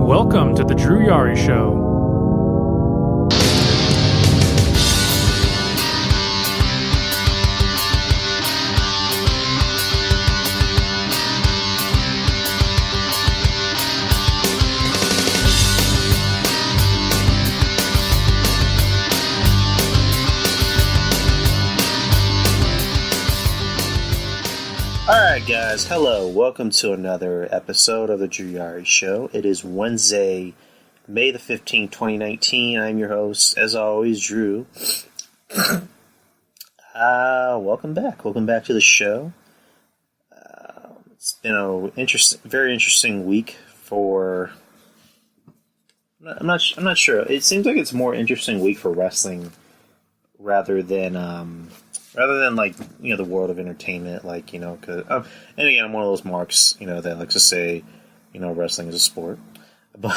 Welcome to the Drew Yari Show. Alright guys, hello, welcome to another episode of the Drew Yari Show. It is Wednesday, May the 15th, 2019. I'm your host, as always, Drew. Welcome back to the show. It's been a very interesting week for... I'm not sure. It seems like it's a more interesting week for wrestling rather than like, you know, the world of entertainment, like, you know, cause, and again, I'm one of those marks, you know, that likes to say, you know, wrestling is a sport, but,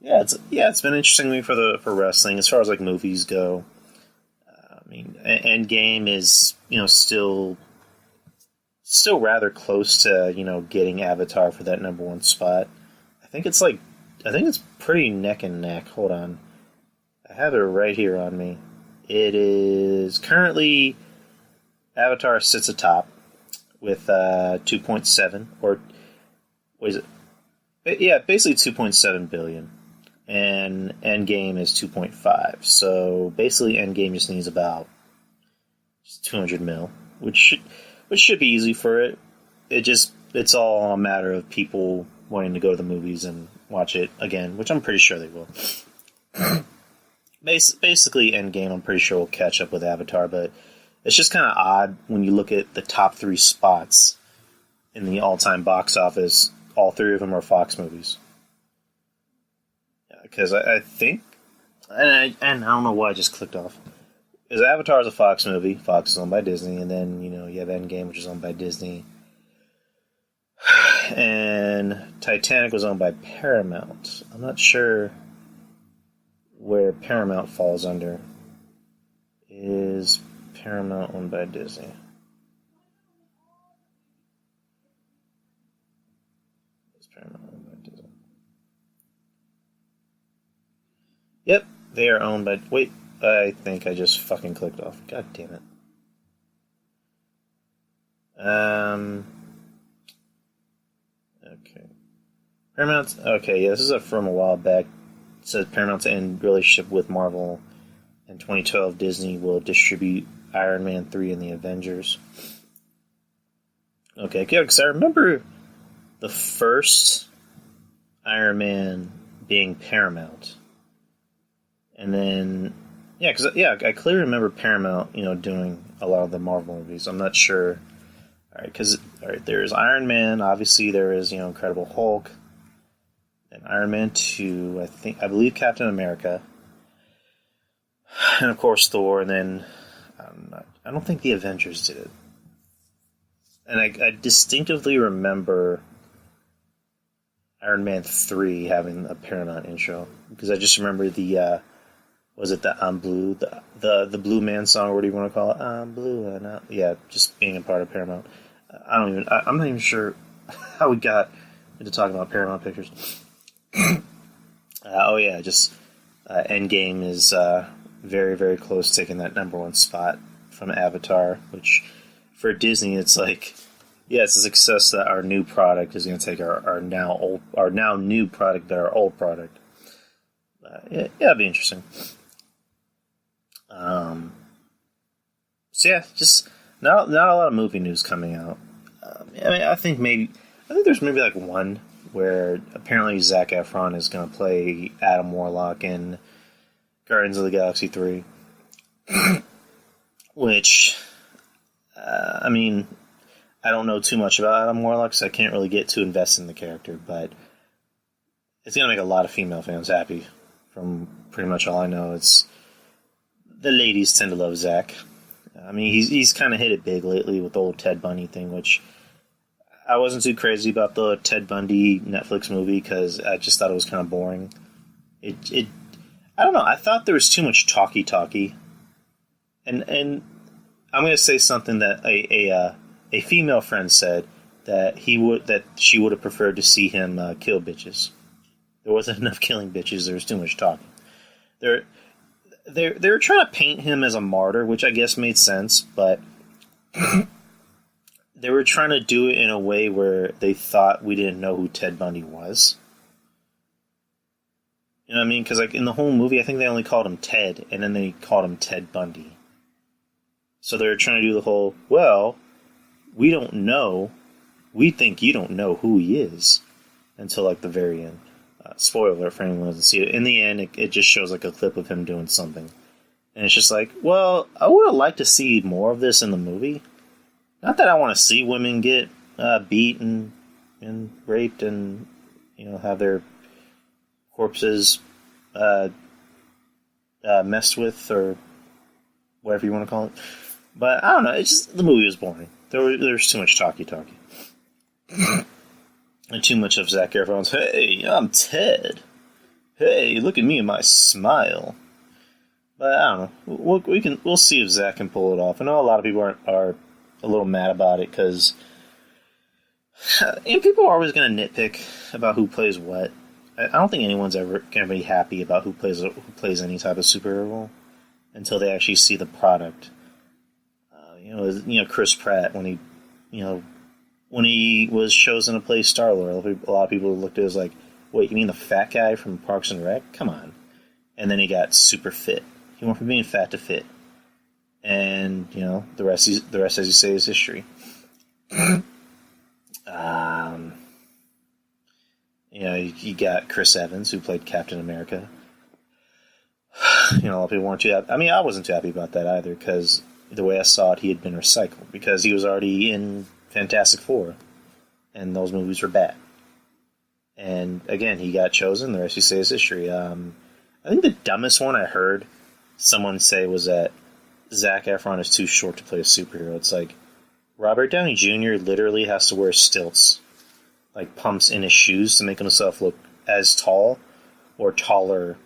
it's been an interesting week for wrestling, as far as, like, movies go. I mean, Endgame is, you know, still rather close to, you know, getting Avatar for that number one spot. I think it's pretty neck and neck. Hold on. I have it right here on me. It is currently, Avatar sits atop with 2.7, or what is it? Yeah, basically 2.7 billion, and Endgame is 2.5. So basically, Endgame just needs about 200 mil, which should be easy for it. It's all a matter of people wanting to go to the movies and watch it again, which I'm pretty sure they will. Basically, Endgame, I'm pretty sure will catch up with Avatar, but it's just kind of odd when you look at the top three spots in the all-time box office. All three of them are Fox movies. Because I think, and I don't know why I just clicked off. Because Avatar is a Fox movie. Fox is owned by Disney, and then, you know, you have Endgame, which is owned by Disney. And Titanic was owned by Paramount. I'm not sure where Paramount falls under. Is Paramount owned by Disney? Is Paramount owned by Disney? Yep, they are owned by... Wait, I think I just fucking clicked off. God damn it. Okay. Paramount... Okay, yeah, this is from a while back. It says Paramount to end relationship with Marvel. In 2012, Disney will distribute Iron Man 3 and the Avengers. Okay, because I remember the first Iron Man being Paramount. And then, I clearly remember Paramount, you know, doing a lot of the Marvel movies. I'm not sure. Alright, there's Iron Man, obviously there is, you know, Incredible Hulk. And Iron Man 2, I believe Captain America, and of course Thor, and then I don't think the Avengers did it. And I distinctly remember Iron Man 3 having a Paramount intro, because I just remember the was it the I'm Blue, the Blue Man song, or what do you want to call it? I'm Blue, and just being a part of Paramount. I'm not even sure how we got into talking about Paramount Pictures. Endgame is very, very close to taking that number one spot from Avatar, which for Disney, it's like, yeah, it's a success that our new product is going to take our now new product, but our old product. It'll be interesting. Just not a lot of movie news coming out. I think there's maybe like one where apparently Zac Efron is going to play Adam Warlock in Guardians of the Galaxy 3. Which, I don't know too much about Adam Warlock, so I can't really get too invested in the character, but it's going to make a lot of female fans happy. From pretty much all I know, it's the ladies tend to love Zac. He's kind of hit it big lately with the old Ted Bundy thing, which I wasn't too crazy about the Ted Bundy Netflix movie because I just thought it was kind of boring. I don't know. I thought there was too much talky, and I'm going to say something that a female friend said, that she would have preferred to see him kill bitches. There wasn't enough killing bitches. There was too much talking. They were trying to paint him as a martyr, which I guess made sense, but they were trying to do it in a way where they thought we didn't know who Ted Bundy was. You know what I mean? Because like in the whole movie, I think they only called him Ted, and then they called him Ted Bundy. So they were trying to do the whole, well, we don't know. We think you don't know who he is until like the very end. Spoiler alert for anyone who doesn't see it. In the end, it just shows like a clip of him doing something. And it's just like, well, I would have liked to see more of this in the movie. Not that I want to see women get beat and raped and, you know, have their corpses messed with or whatever you want to call it. But I don't know. It's just the movie was boring. There was too much talky. And too much of Zac Efron's, hey, I'm Ted. Hey, look at me and my smile. But I don't know. We'll see if Zac can pull it off. I know a lot of people are a little mad about it because and people are always going to nitpick about who plays what. I don't think anyone's ever going to be happy about who plays any type of superhero role until they actually see the product. You know, Chris Pratt when he was chosen to play Star-Lord, a lot of people looked at it as like, wait, you mean the fat guy from Parks and Rec? Come on. And then he got super fit. He went from being fat to fit. And, you know, the rest, as you say, is history. You got Chris Evans, who played Captain America. You know, a lot of people weren't too happy. I mean, I wasn't too happy about that either, because the way I saw it, he had been recycled, because he was already in Fantastic Four, and those movies were bad. And again, he got chosen. The rest you say is history. I think the dumbest one I heard someone say was that Zac Efron is too short to play a superhero. It's like Robert Downey Jr. literally has to wear stilts, like pumps in his shoes, to make himself look as tall or taller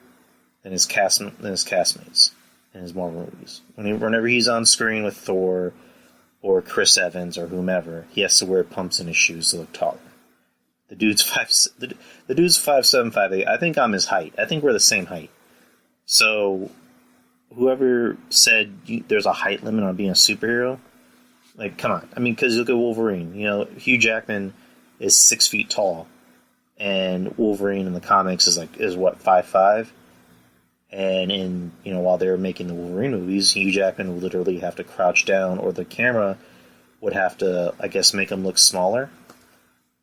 than his castmates in his Marvel movies. Whenever he's on screen with Thor or Chris Evans or whomever, he has to wear pumps in his shoes to look taller. The dude's 5'7", 5'8". I think I'm his height. I think we're the same height. So, whoever said there's a height limit on being a superhero, like, come on. I mean, because look at Wolverine. You know, Hugh Jackman is 6 feet tall, and Wolverine in the comics is 5'5". And while they were making the Wolverine movies, Hugh Jackman would literally have to crouch down, or the camera would have to, I guess, make him look smaller,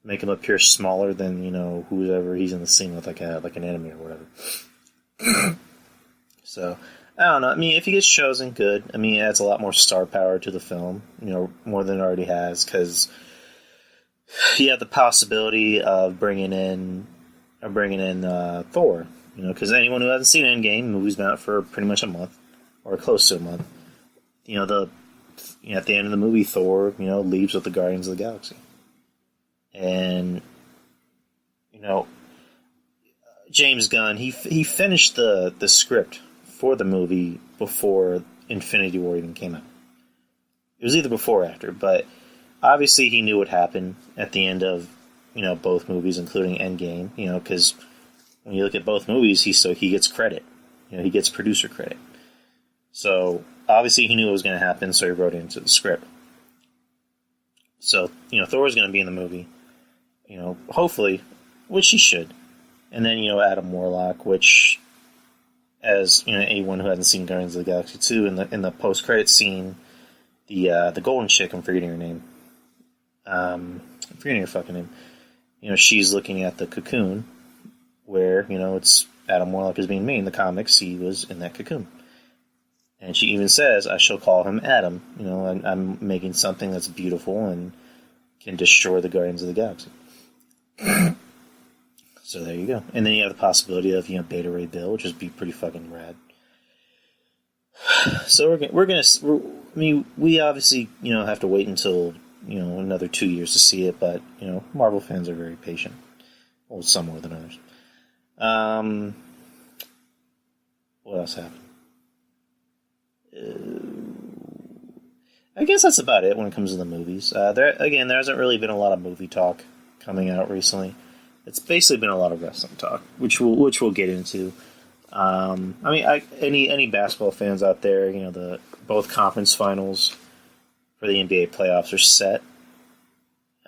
make him appear smaller than, whoever he's in the scene with, like an enemy or whatever. So, I don't know. I mean, if he gets chosen, good. I mean, it adds a lot more star power to the film, more than it already has, because you have the possibility of bringing in Thor. Because anyone who hasn't seen Endgame, the movie's been out for pretty much a month, or close to a month. At the end of the movie, Thor, leaves with the Guardians of the Galaxy. And, James Gunn, he finished the script for the movie before Infinity War even came out. It was either before or after, but obviously he knew what happened at the end of, both movies, including Endgame, because when you look at both movies, he gets credit. He gets producer credit. So, obviously he knew what was going to happen, so he wrote it into the script. So, Thor was going to be in the movie. Hopefully, which he should. And then, Adam Warlock, which, as, anyone who hasn't seen Guardians of the Galaxy 2, in the post-credit scene, the golden chick, I'm forgetting her name. I'm forgetting her fucking name. She's looking at the cocoon, where, it's Adam Warlock is being made. In the comics, he was in that cocoon. And she even says, I shall call him Adam. I'm making something that's beautiful and can destroy the Guardians of the Galaxy. So there you go. And then you have the possibility of, Beta Ray Bill, which would be pretty fucking rad. So we obviously, have to wait until, another 2 years to see it, but, Marvel fans are very patient. Well, some more than others. What else happened? I guess that's about it when it comes to the movies. There hasn't really been a lot of movie talk coming out recently. it's basically been a lot of wrestling talk, which we'll get into. Any basketball fans out there, the both conference finals for the NBA playoffs are set.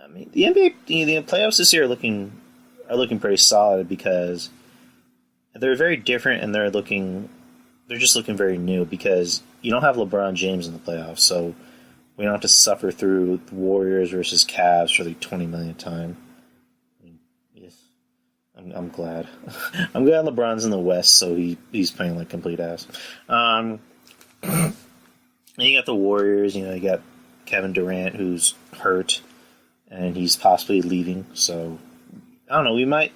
I mean, the NBA, the playoffs this year are looking pretty solid because they're very different and they're just looking very new because you don't have LeBron James in the playoffs, so we don't have to suffer through the Warriors versus Cavs for the 20 millionth time. Yes, I'm glad. I'm glad LeBron's in the West, so he's playing like complete ass. And you got the Warriors. You got Kevin Durant, who's hurt, and he's possibly leaving. So I don't know.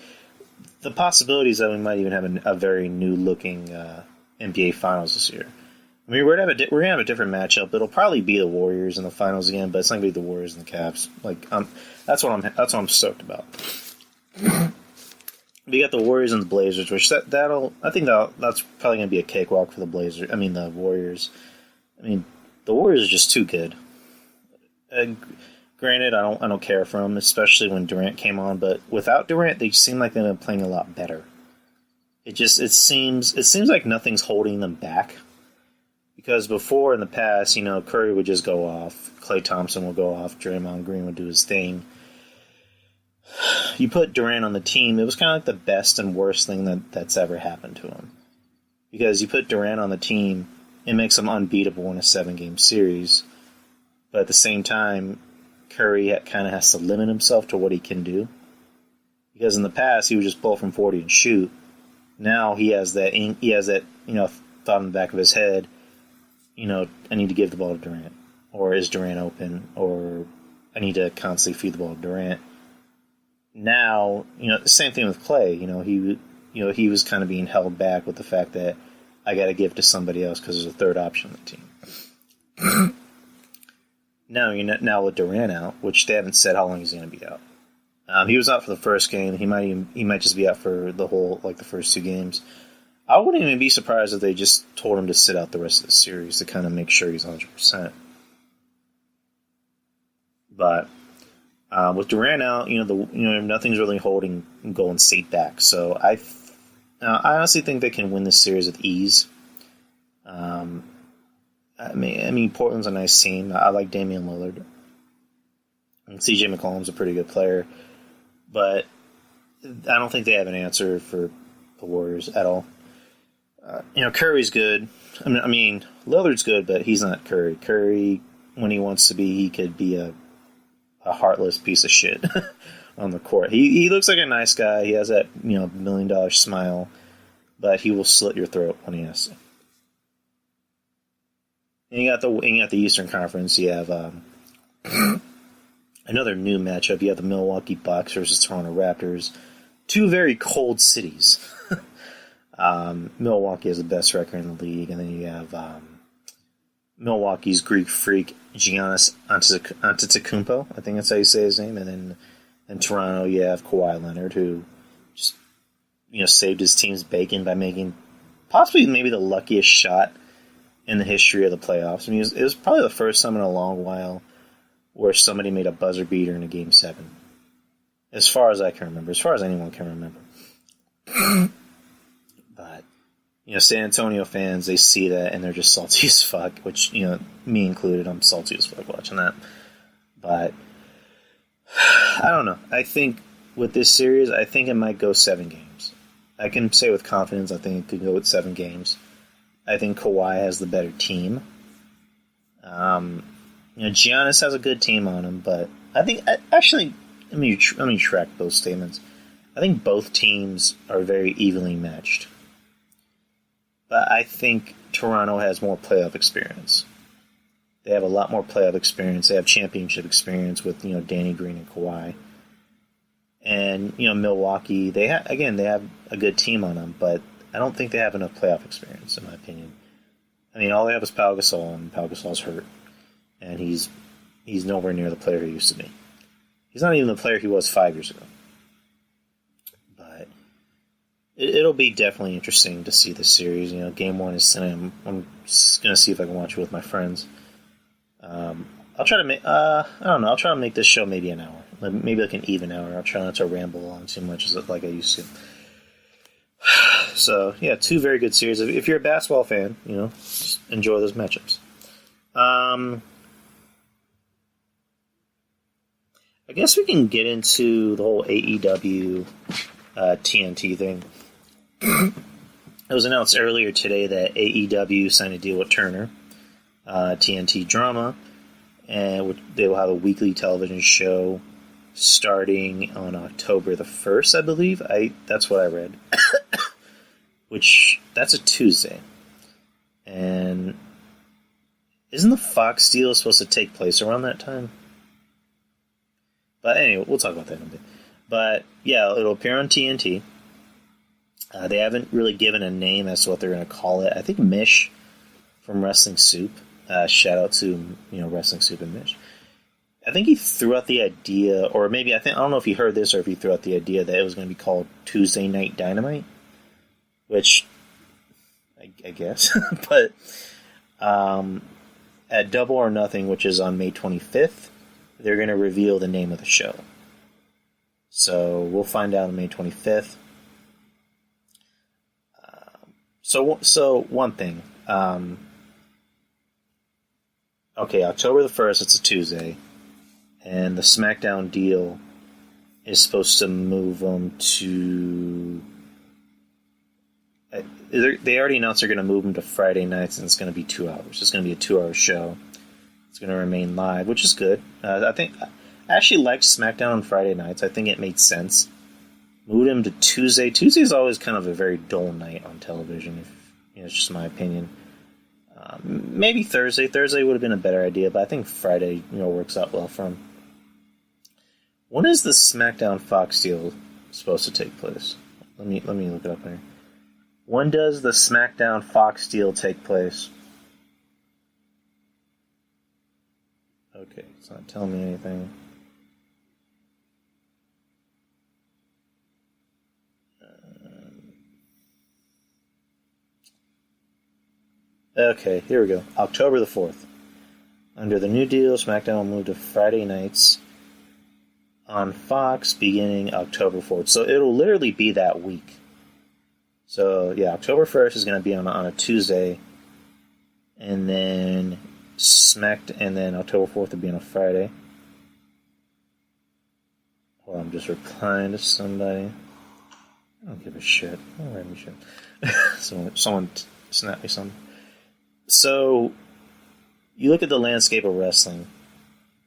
The possibilities that we might even have a very new looking NBA Finals this year. I mean, we're gonna have a different matchup. It'll probably be the Warriors in the finals again, but it's not gonna be the Warriors and the Cavs. That's what I'm stoked about. We got the Warriors and the Blazers, which that's probably gonna be a cakewalk for the Blazers. I mean, the Warriors. I mean, the Warriors are just too good. Granted, I don't care for them, especially when Durant came on. But without Durant, they seem like they've been playing a lot better. It seems like nothing's holding them back. Because before in the past, Curry would just go off, Klay Thompson would go off, Draymond Green would do his thing. You put Durant on the team, it was kind of like the best and worst thing that's ever happened to him. Because you put Durant on the team, it makes him unbeatable in a 7-game series. But at the same time, Curry kind of has to limit himself to what he can do. Because in the past, he would just pull from 40 and shoot. Now he has that thought in the back of his head, I need to give the ball to Durant. Or is Durant open? Or I need to constantly feed the ball to Durant. Now, the same thing with Klay. He was kind of being held back with the fact that I got to give to somebody else because there's a third option on the team. Now with Durant out, which they haven't said how long he's going to be out. He was out for the first game. He might just be out for the whole the first 2 games. I wouldn't even be surprised if they just told him to sit out the rest of the series to kind of make sure he's 100%. But with Durant out, nothing's really holding Golden State back. So I honestly think they can win this series with ease. I mean, Portland's a nice team. I like Damian Lillard. And CJ McCollum's a pretty good player. But I don't think they have an answer for the Warriors at all. Curry's good. I mean, Lillard's good, but he's not Curry. Curry, when he wants to be, he could be a heartless piece of shit on the court. He looks like a nice guy. He has that $1 million smile, but he will slit your throat when he has to. And you got the Eastern Conference. You have another new matchup. You have the Milwaukee Bucks versus Toronto Raptors. 2 very cold cities. Milwaukee has the best record in the league, and then you have Milwaukee's Greek freak Giannis Antetokounmpo. I think that's how you say his name. And then in Toronto, you have Kawhi Leonard, who just saved his team's bacon by making possibly maybe the luckiest shot in the history of the playoffs. I mean, it was probably the first time in a long while where somebody made a buzzer beater in a Game 7. As far as I can remember. As far as anyone can remember. But, San Antonio fans, they see that and they're just salty as fuck, which, me included, I'm salty as fuck watching that. But, I don't know. I think with this series, I think it might go 7 games. I can say with confidence, I think it could go with 7 games. I think Kawhi has the better team. Giannis has a good team on him, but I think, actually, let me track those statements. I think both teams are very evenly matched. But I think Toronto has more playoff experience. They have a lot more playoff experience. They have championship experience with, Danny Green and Kawhi. And, Milwaukee, they have a good team on them, but I don't think they have enough playoff experience, in my opinion. I mean, all they have is Pau Gasol, and Pau Gasol's hurt. And he's nowhere near the player he used to be. He's not even the player he was 5 years ago. But it'll be definitely interesting to see this series. Game 1 is tonight. I'm just going to see if I can watch it with my friends. I'll try to make. I don't know. I'll try to make this show maybe an hour, maybe like an even hour. I'll try not to ramble on too much like I used to. So yeah, two very good series. If you're a basketball fan, just enjoy those matchups. I guess we can get into the whole AEW TNT thing. It was announced earlier today that AEW signed a deal with Turner, TNT Drama, and they will have a weekly television show starting on October the 1st, I believe. That's what I read. Which, that's a Tuesday. And isn't the Fox deal supposed to take place around that time? But anyway, we'll talk about that in a bit. But yeah, it'll appear on TNT. They haven't really given a name as to what they're going to call it. I think Mish from Wrestling Soup. Shout out to Wrestling Soup and Mish. I think he threw out the idea, or maybe I don't know if he heard this or if he threw out the idea that it was going to be called Tuesday Night Dynamite, which I guess. But at Double or Nothing, which is on May 25th. They're going to reveal the name of the show. So we'll find out on May 25th. So one thing. Okay, October the 1st, it's a Tuesday. And the SmackDown deal is supposed to move them to... They already announced they're going to move them to Friday nights, and it's going to be 2 hours. It's going to be a 2-hour show. It's going to remain live, which is good. I actually liked SmackDown on Friday nights. I think it made sense. Moved him to Tuesday. Tuesday is always kind of a very dull night on television. It's just my opinion. Maybe Thursday. Thursday would have been a better idea, but I think Friday, works out well for him. When is the SmackDown Fox deal supposed to take place? Let me look it up here. When does the SmackDown Fox deal take place? Okay, it's not telling me anything. Okay, here we go. October the 4th. Under the new deal, SmackDown will move to Friday nights on Fox beginning October 4th. So it'll literally be that week. So, yeah, October 1st is going to be on a Tuesday. And then October 4th will be on a Friday. Hold on, I'm just replying to somebody. I don't give a shit. I don't give a shit. Someone snapped me something. So, you look at the landscape of wrestling.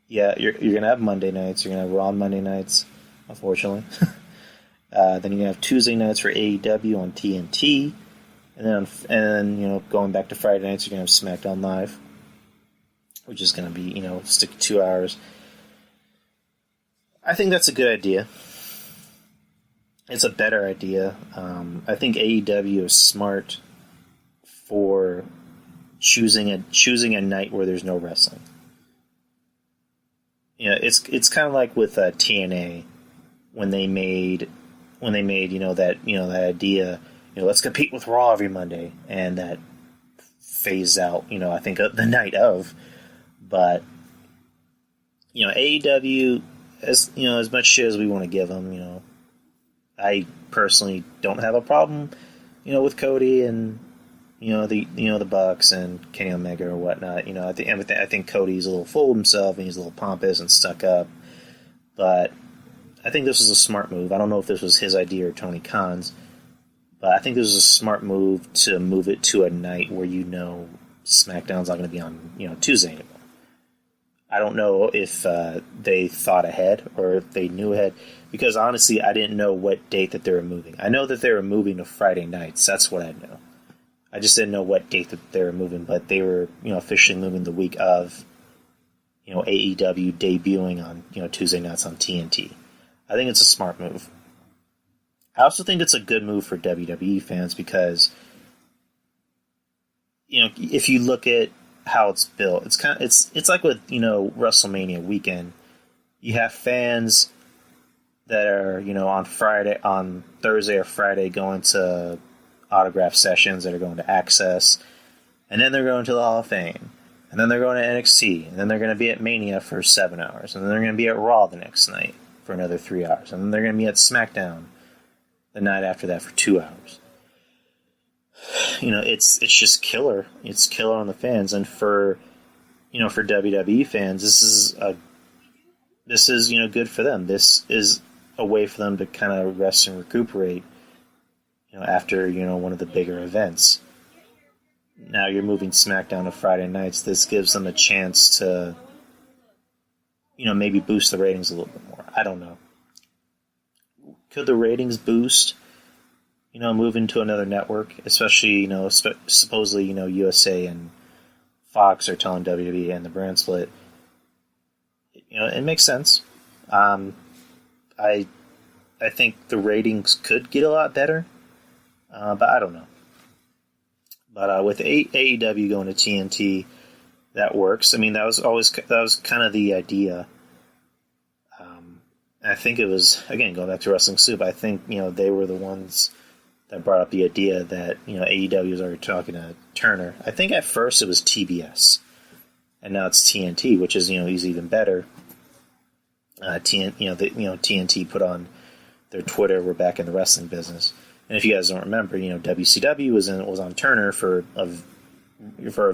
Yeah, you're going to have Monday nights. You're going to have Raw on Monday nights, unfortunately. Then you're going to have Tuesday nights for AEW on TNT. And then going back to Friday nights, you're going to have SmackDown Live, which is going to be, stick 2 hours. I think that's a good idea. It's a better idea. I think AEW is smart for choosing a night where there's no wrestling. It's kind of like with TNA when they made that idea, let's compete with Raw every Monday, and that phased out, I think the night of. But AEW, as much shit as we want to give them, I personally don't have a problem, with Cody and the Bucks and Kenny Omega or whatnot. I think Cody's a little full of himself and he's a little pompous and stuck up. But I think this was a smart move. I don't know if this was his idea or Tony Khan's, but I think this was a smart move to move it to a night where SmackDown's not going to be on Tuesday anymore. I don't know if they thought ahead or if they knew ahead, because honestly, I didn't know what date that they were moving. I know that they were moving to Friday nights. That's what I know. I just didn't know what date that they were moving, but they were officially moving the week of AEW debuting on Tuesday nights on TNT. I think it's a smart move. I also think it's a good move for WWE fans because if you look at how it's built, it's like with WrestleMania weekend. You have fans that are on Thursday or Friday going to autograph sessions, that are going to Access, and then they're going to the Hall of Fame, and then they're going to NXT, and then they're going to be at Mania for 7 hours, and then they're going to be at Raw the next night for another 3 hours, and then they're going to be at SmackDown the night after that for 2 hours. It's just killer. It's killer on the fans, and for WWE fans, this is good for them. This is a way for them to kind of rest and recuperate, after one of the bigger events. Now you're moving SmackDown to Friday nights. This gives them a chance to, maybe boost the ratings a little bit more. I don't know. Could the ratings boost, moving to another network? Especially, supposedly, USA and Fox are telling WWE and the brand split. It makes sense. I think the ratings could get a lot better, but I don't know. But with AEW going to TNT, that works. I mean, that was kind of the idea. I think it was, again, going back to Wrestling Soup, I think they were the ones that brought up the idea that AEW was already talking to Turner. I think at first it was TBS, and now it's TNT, which is is even better. TNT put on their Twitter, "We're back in the wrestling business." And if you guys don't remember, WCW was on Turner for a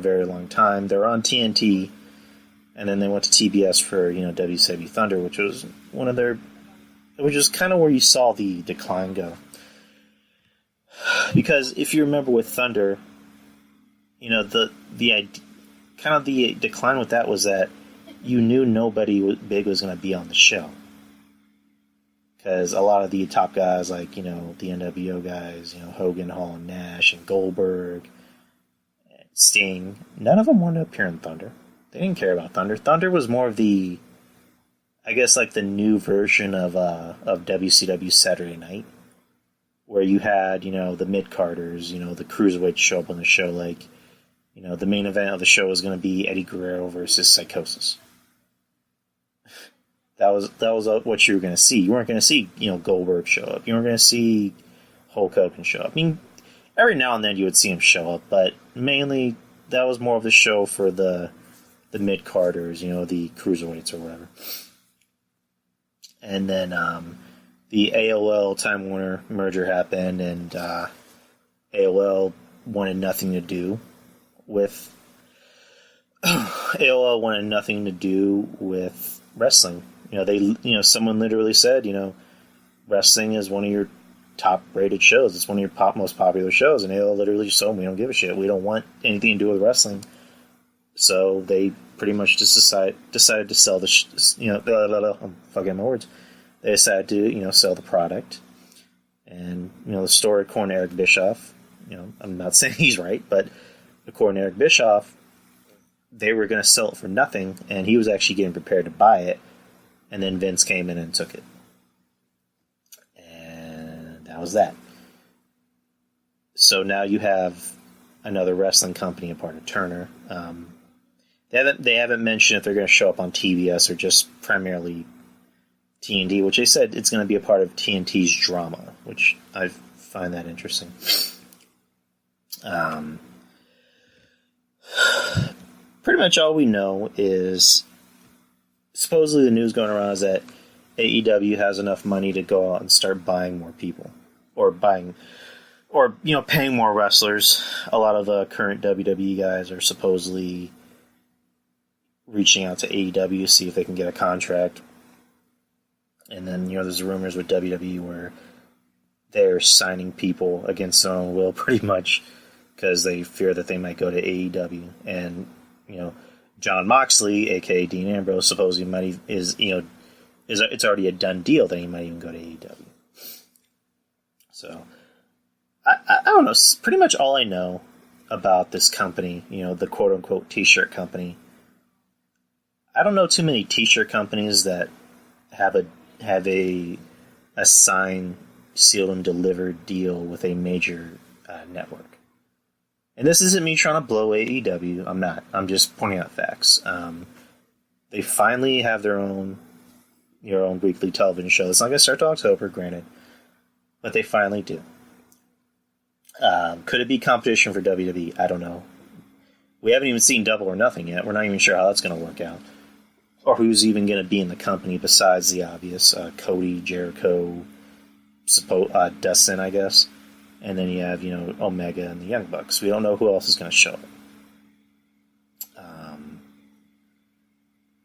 very long time. They were on TNT, and then they went to TBS for WCW Thunder, which was which is kind of where you saw the decline go. Because if you remember with Thunder, the kind of the decline with that was that you knew nobody big was going to be on the show. Because a lot of the top guys, like, the NWO guys, Hogan, Hall, and Nash, and Goldberg, and Sting, none of them wanted to appear in Thunder. They didn't care about Thunder. Thunder was more of the, I guess, like the new version of WCW Saturday Night, where you had, the mid-carders, the cruiserweights show up on the show, like, the main event of the show was going to be Eddie Guerrero versus Psychosis. That was what you were going to see. You weren't going to see, Goldberg show up. You weren't going to see Hulk Hogan show up. I mean, every now and then you would see him show up, but mainly that was more of the show for the mid-carders, the cruiserweights or whatever. And then the AOL Time Warner merger happened, and AOL wanted nothing to do with wrestling. Someone literally said, wrestling is one of your top-rated shows. It's one of your most popular shows, and AOL literally just told them, we don't give a shit. We don't want anything to do with wrestling. So they pretty much just decided to sell the I'm fucking my words. They decided to, sell the product. And, the story according to Eric Bischoff, I'm not saying he's right, but according to Eric Bischoff, they were going to sell it for nothing, and he was actually getting prepared to buy it, and then Vince came in and took it. And that was that. So now you have another wrestling company, a part of Turner. They haven't mentioned if they're going to show up on TBS or just primarily TNT, which they said it's going to be a part of TNT's drama, which I find that interesting. Pretty much all we know is supposedly the news going around is that AEW has enough money to go out and start buying more people, or paying more wrestlers. A lot of the current WWE guys are supposedly reaching out to AEW to see if they can get a contract. And then, there's rumors with WWE where they're signing people against their own will pretty much because they fear that they might go to AEW. And, John Moxley, a.k.a. Dean Ambrose, supposedly it's already a done deal that he might even go to AEW. So, I don't know. Pretty much all I know about this company, the quote-unquote T-shirt company, I don't know too many T-shirt companies that have a signed, sealed, and delivered deal with a major network. And this isn't me trying to blow AEW. I'm not. I'm just pointing out facts. They finally have their own weekly television show. It's not going to start till October, granted, but they finally do. Could it be competition for WWE? I don't know. We haven't even seen Double or Nothing yet. We're not even sure how that's going to work out. Or who's even going to be in the company besides the obvious. Cody, Jericho, Dustin, I guess. And then you have, Omega and the Young Bucks. We don't know who else is going to show up.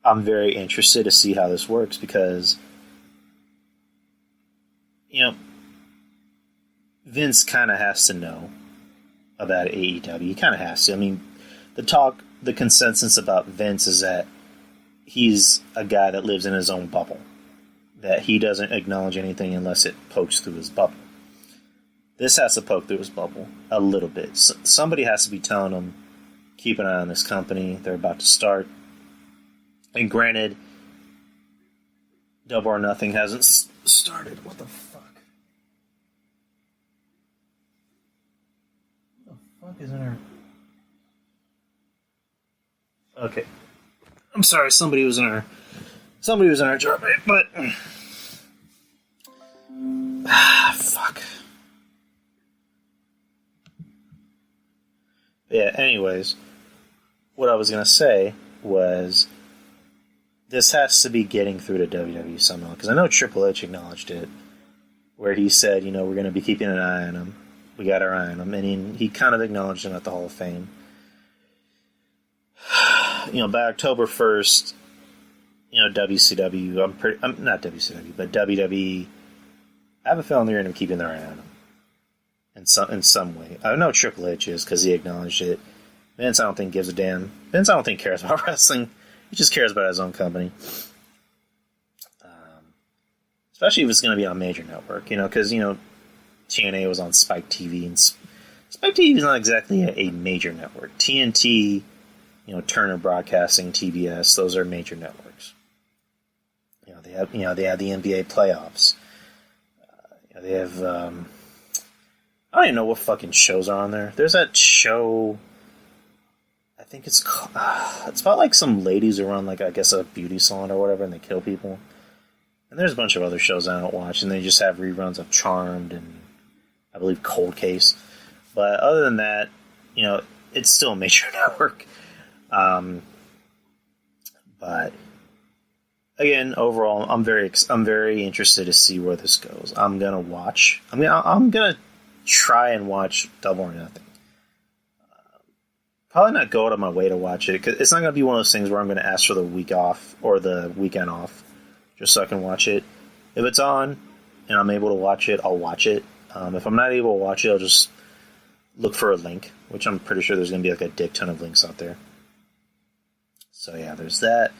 I'm very interested to see how this works because, Vince kind of has to know about AEW. He kind of has to. I mean, the consensus about Vince is that he's a guy that lives in his own bubble. That he doesn't acknowledge anything unless it pokes through his bubble. This has to poke through his bubble a little bit. Somebody has to be telling him, keep an eye on this company. They're about to start. And granted, Double or Nothing hasn't started. What the fuck? What the fuck is in our... Okay. I'm sorry, somebody was in our jar, but... fuck. Yeah, anyways, what I was going to say was... This has to be getting through to WWE somehow, because I know Triple H acknowledged it, where he said, we're going to be keeping an eye on him. We got our eye on him, and he kind of acknowledged him at the Hall of Fame. By October 1st, WCW, not WCW, but WWE, I have a feeling they're going to be keeping their eye on him in some way. I know Triple H is, because he acknowledged it. Vince, I don't think gives a damn. Vince, I don't think cares about wrestling. He just cares about his own company. Especially if it's going to be on a major network, because, TNA was on Spike TV, and Spike TV is not exactly a major network. TNT, Turner Broadcasting, TBS, those are major networks. They have the NBA playoffs. They have, I don't even know what fucking shows are on there. There's that show... I think it's about like some ladies who run I guess a beauty salon or whatever, and they kill people. And there's a bunch of other shows I don't watch, and they just have reruns of Charmed and I believe Cold Case. But other than that, it's still a major network. But again, overall, I'm very interested to see where this goes. I'm gonna watch. I'm gonna try and watch Double or Nothing. Probably not go out of my way to watch it, because it's not going to be one of those things where I'm going to ask for the week off or the weekend off just so I can watch it. If it's on and I'm able to watch it, I'll watch it. If I'm not able to watch it, I'll just look for a link, which I'm pretty sure there's going to be a dick ton of links out there. So yeah, there's that.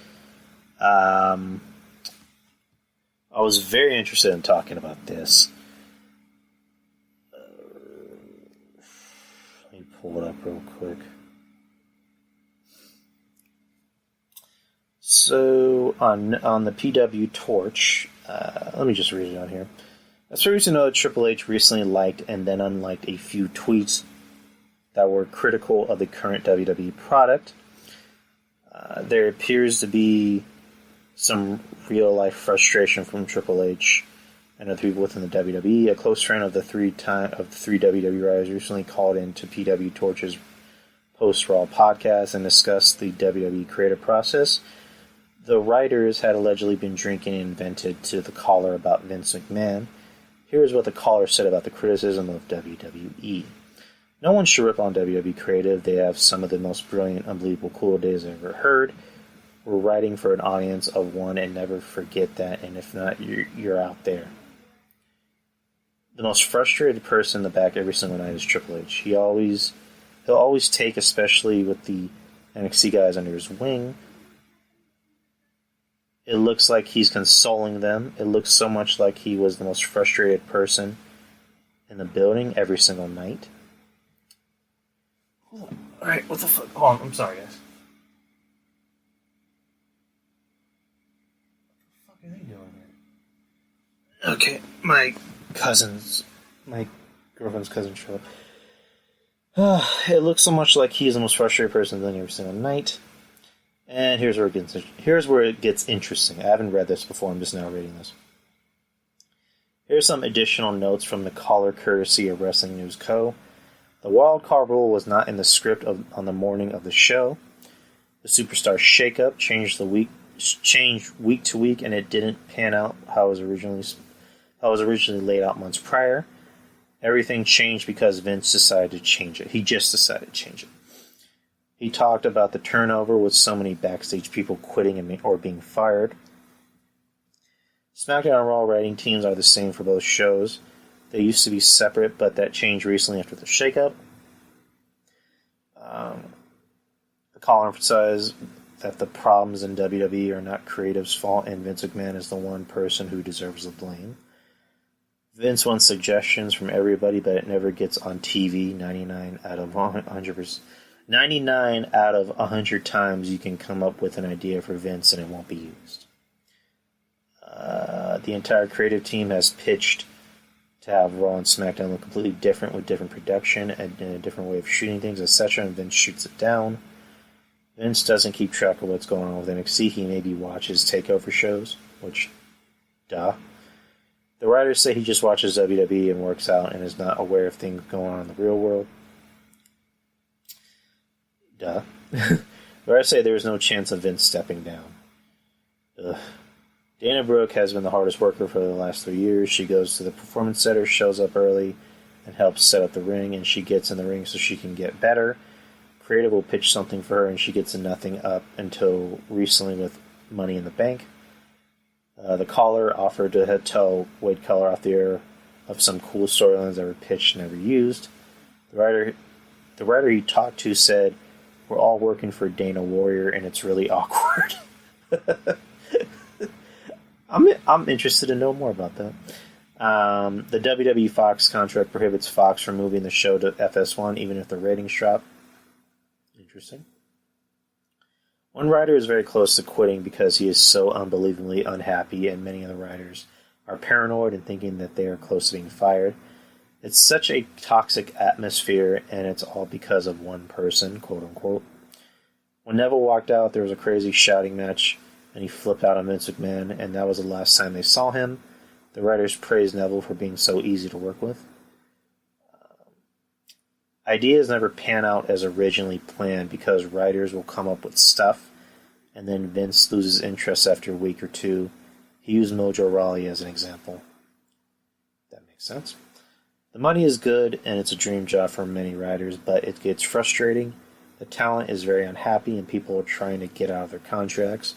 I was very interested in talking about this. Let me pull it up real quick. So, on the PW Torch, let me just read it on here. As far as you know, Triple H recently liked and then unliked a few tweets that were critical of the current WWE product. There appears to be some real-life frustration from Triple H and other people within the WWE. A close friend of the three WWE writers recently called into PW Torch's post-Raw podcast and discussed the WWE creative process. The writers had allegedly been drinking and vented to the caller about Vince McMahon. Here's what the caller said about the criticism of WWE. No one should rip on WWE creative. They have some of the most brilliant, unbelievable, cool days I've ever heard. We're writing for an audience of one, and never forget that, and if not, you're out there. The most frustrated person in the back every single night is Triple H. He'll always take, especially with the NXT guys under his wing. It looks like he's consoling them. It looks so much like he was the most frustrated person in the building every single night. Hold on. Alright, what the fuck? Hold on, I'm sorry, guys. What the fuck are they doing here? Okay, my girlfriend's cousin showed up. It looks so much like he's the most frustrated person in every single night. And here's where it gets interesting. I haven't read this before, I'm just now reading this. Here's some additional notes from the caller courtesy of Wrestling News Co. The wild card rule was not in the script on the morning of the show. The superstar shakeup changed week to week, and it didn't pan out how it was originally laid out months prior. Everything changed because Vince decided to change it. He just decided to change it. He talked about the turnover with so many backstage people quitting or being fired. SmackDown and Raw writing teams are the same for both shows. They used to be separate, but that changed recently after the shakeup. The caller emphasized that the problems in WWE are not creative's fault, and Vince McMahon is the one person who deserves the blame. Vince wants suggestions from everybody, but it never gets on TV. 99 out of 100%. 99 out of 100 times you can come up with an idea for Vince and it won't be used. The entire creative team has pitched to have Raw and SmackDown look completely different with different production and a different way of shooting things, etc., and Vince shoots it down. Vince doesn't keep track of what's going on with NXT. He maybe watches takeover shows, which, duh. The writers say he just watches WWE and works out and is not aware of things going on in the real world. Duh. The writers say there is no chance of Vince stepping down. Ugh. Dana Brooke has been the hardest worker for the last 3 years. She goes to the performance center, shows up early, and helps set up the ring, and she gets in the ring so she can get better. Creative will pitch something for her, and she gets nothing up until recently with Money in the Bank. The caller offered to tell Wade Keller off the air of some cool storylines that were pitched and never used. The writer he talked to said, "We're all working for Dana Warrior, and it's really awkward." I'm interested to know more about that. The WWE Fox contract prohibits Fox from moving the show to FS1 even if the ratings drop. Interesting. One writer is very close to quitting because he is so unbelievably unhappy, and many of the writers are paranoid and thinking that they are close to being fired. It's such a toxic atmosphere, and it's all because of one person, quote-unquote. When Neville walked out, there was a crazy shouting match, and he flipped out on Vince McMahon, and that was the last time they saw him. The writers praised Neville for being so easy to work with. Ideas never pan out as originally planned because writers will come up with stuff, and then Vince loses interest after a week or two. He used Mojo Rawley as an example. That makes sense. The money is good, and it's a dream job for many writers, but it gets frustrating. The talent is very unhappy, and people are trying to get out of their contracts.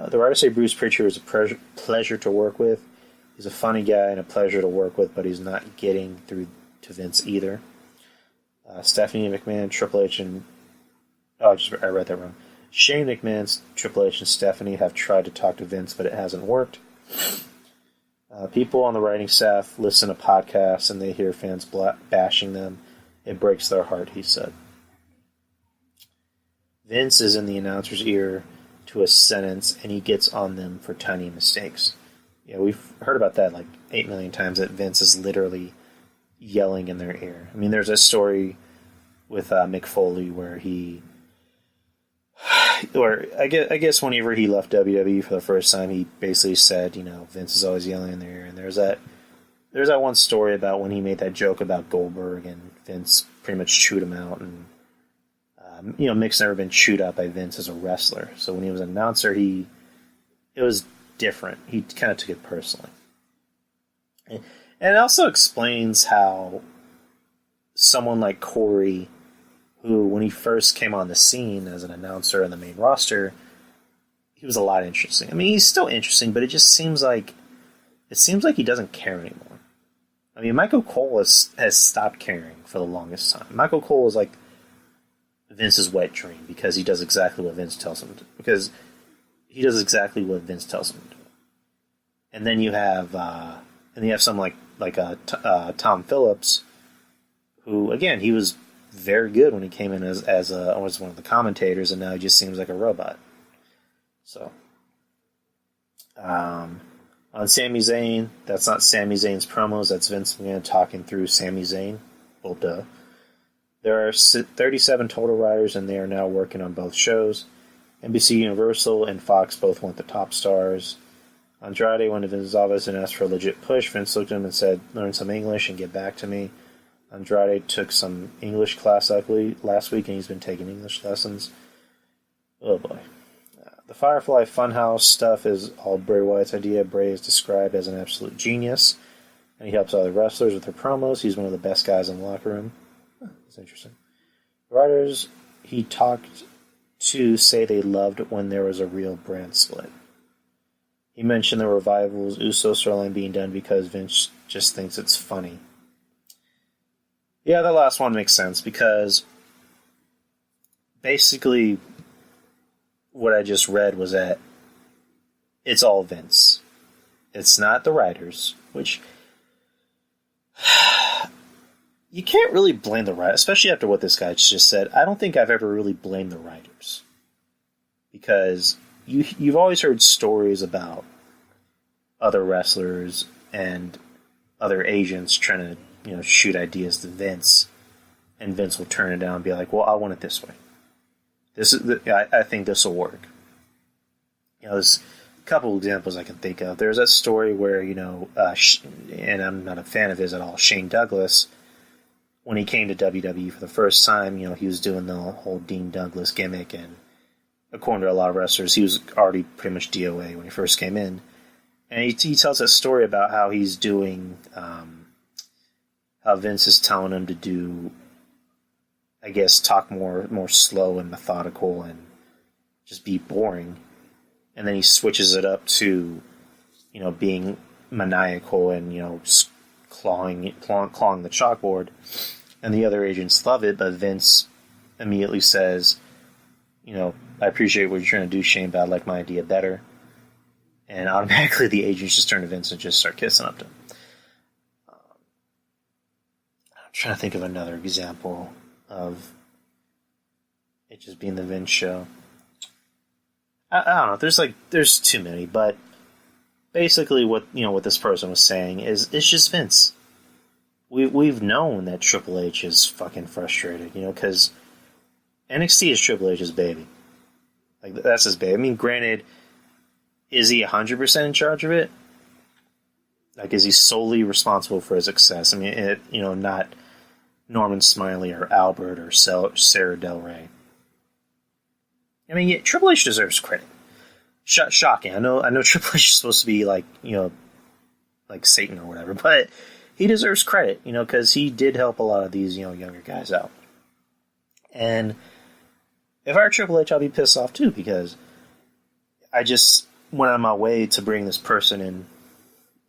The writers say Bruce Pritchard is a pleasure to work with. He's a funny guy and a pleasure to work with, but he's not getting through to Vince either. Stephanie McMahon, Triple H, and... I read that wrong. Shane McMahon, Triple H, and Stephanie have tried to talk to Vince, but it hasn't worked. People on the writing staff listen to podcasts, and they hear fans bashing them. It breaks their heart, he said. Vince is in the announcer's ear to a sentence, and he gets on them for tiny mistakes. Yeah, we've heard about that like 8 million times, that Vince is literally yelling in their ear. I mean, there's a story with Mick Foley where I guess whenever he left WWE for the first time, he basically said, Vince is always yelling in their ear. And there's that one story about when he made that joke about Goldberg and Vince pretty much chewed him out. And Mick's never been chewed out by Vince as a wrestler. So when he was an announcer, it was different. He kind of took it personally. And it also explains how someone like Corey, who, when he first came on the scene as an announcer in the main roster, he was a lot interesting. I mean, he's still interesting, but it seems like he doesn't care anymore. I mean, Michael Cole has stopped caring for the longest time. Michael Cole is like Vince's wet dream because he does exactly what Vince tells him to do. Because he does exactly what Vince tells him to do. And then you have someone like Tom Phillips, who, again, he was very good when he came in as one of the commentators, and now he just seems like a robot. So, on Sami Zayn, that's not Sami Zayn's promos, that's Vince McMahon talking through Sami Zayn. Well, duh. There are 37 total writers, and they are now working on both shows. NBC Universal and Fox both want the top stars. Andrade went to Vince's office and asked for a legit push. Vince looked at him and said, "Learn some English and get back to me." Andrade took some English class last week, and he's been taking English lessons. Oh boy. The Firefly Funhouse stuff is all Bray Wyatt's idea. Bray is described as an absolute genius, and he helps other wrestlers with their promos. He's one of the best guys in the locker room. That's interesting. The writers he talked to say they loved when there was a real brand split. He mentioned the revival's Uso storyline being done because Vince just thinks it's funny. Yeah, that last one makes sense because basically what I just read was that it's all Vince. It's not the writers, which you can't really blame the writers, especially after what this guy just said. I don't think I've ever really blamed the writers because you've always heard stories about other wrestlers and other agents trying to shoot ideas to Vince, and Vince will turn it down and be like, "Well, I want it this way. I think this will work." There's a couple examples I can think of. There's that story where and I'm not a fan of his at all. Shane Douglas, when he came to WWE for the first time, he was doing the whole Dean Douglas gimmick, and according to a lot of wrestlers, he was already pretty much DOA when he first came in. And he tells that story about how he's doing, how Vince is telling him to do, I guess, talk more slow and methodical and just be boring. And then he switches it up to, being maniacal and, clawing the chalkboard. And the other agents love it, but Vince immediately says, I appreciate what you're trying to do, Shane, but I like my idea better. And automatically the agents just turn to Vince and just start kissing up to him. I'm trying to think of another example of it just being the Vince show. I don't know. There's too many, but basically what this person was saying is it's just Vince. We've known that Triple H is fucking frustrated, because NXT is Triple H's baby. Like, that's his baby. I mean, granted, is he 100% in charge of it? Like, is he solely responsible for his success? I mean, not Norman Smiley or Albert or Sarah Del Rey. I mean, yeah, Triple H deserves credit. Shocking. I know Triple H is supposed to be like Satan or whatever, but he deserves credit, because he did help a lot of these, younger guys out. And if I were Triple H, I'd be pissed off too, because I just went on my way to bring this person in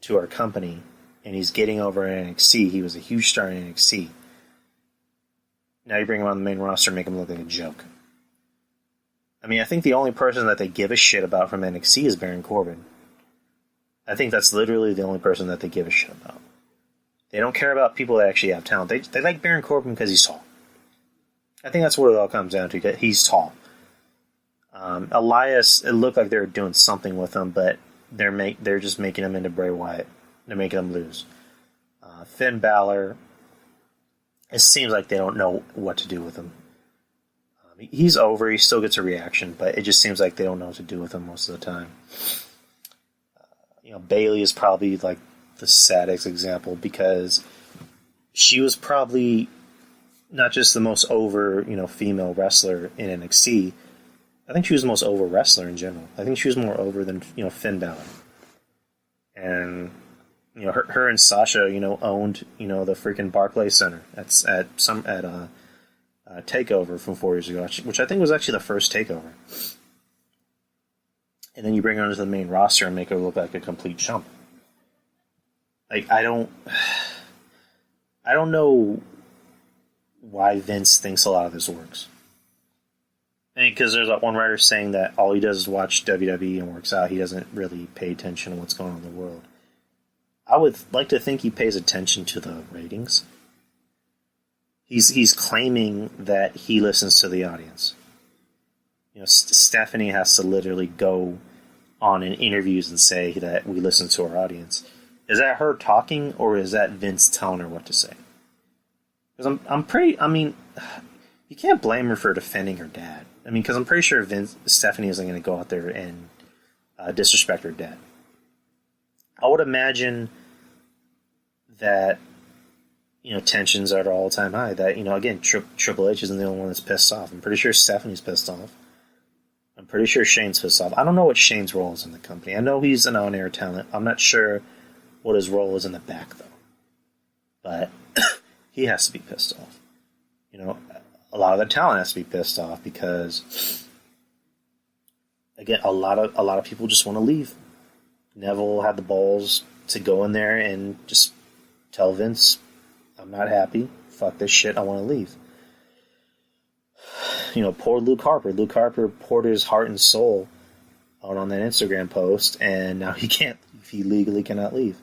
to our company, and he's getting over in NXT. He was a huge star in NXT. Now you bring him on the main roster and make him look like a joke. I mean, I think the only person that they give a shit about from NXT is Baron Corbin. I think that's literally the only person that they give a shit about. They don't care about people that actually have talent. They like Baron Corbin because he's tall. I think that's what it all comes down to. He's tall. Elias, it looked like they were doing something with him, but they're just making him into Bray Wyatt. They're making him lose. Finn Balor, it seems like they don't know what to do with him. He's over. He still gets a reaction, but it just seems like they don't know what to do with him most of the time. Bayley is probably like the saddest example because she was probably not just the most over, female wrestler in NXT. I think she was the most over wrestler in general. I think she was more over than, Finn Balor. And, her and Sasha, owned, the freaking Barclays Center at Takeover from 4 years ago, which I think was actually the first Takeover. And then you bring her onto the main roster and make her look like a complete chump. Like, I don't know why Vince thinks a lot of this works. I mean, because there's that one writer saying that all he does is watch WWE and works out. He doesn't really pay attention to what's going on in the world. I would like to think he pays attention to the ratings. He's claiming that he listens to the audience. Stephanie has to literally go on in interviews and say that we listen to our audience. Is that her talking, or is that Vince telling her what to say? Because you can't blame her for defending her dad. I mean, because I'm pretty sure Stephanie isn't going to go out there and disrespect her dad. I would imagine that tensions are at an all-time high. That, again, Triple H isn't the only one that's pissed off. I'm pretty sure Stephanie's pissed off. I'm pretty sure Shane's pissed off. I don't know what Shane's role is in the company. I know he's an on-air talent. I'm not sure what his role is in the back, though. But he has to be pissed off. A lot of the talent has to be pissed off because, again, a lot of people just want to leave. Neville had the balls to go in there and just tell Vince, I'm not happy. Fuck this shit. I want to leave. Poor Luke Harper. Luke Harper poured his heart and soul out on that Instagram post, and now he can't leave. He legally cannot leave.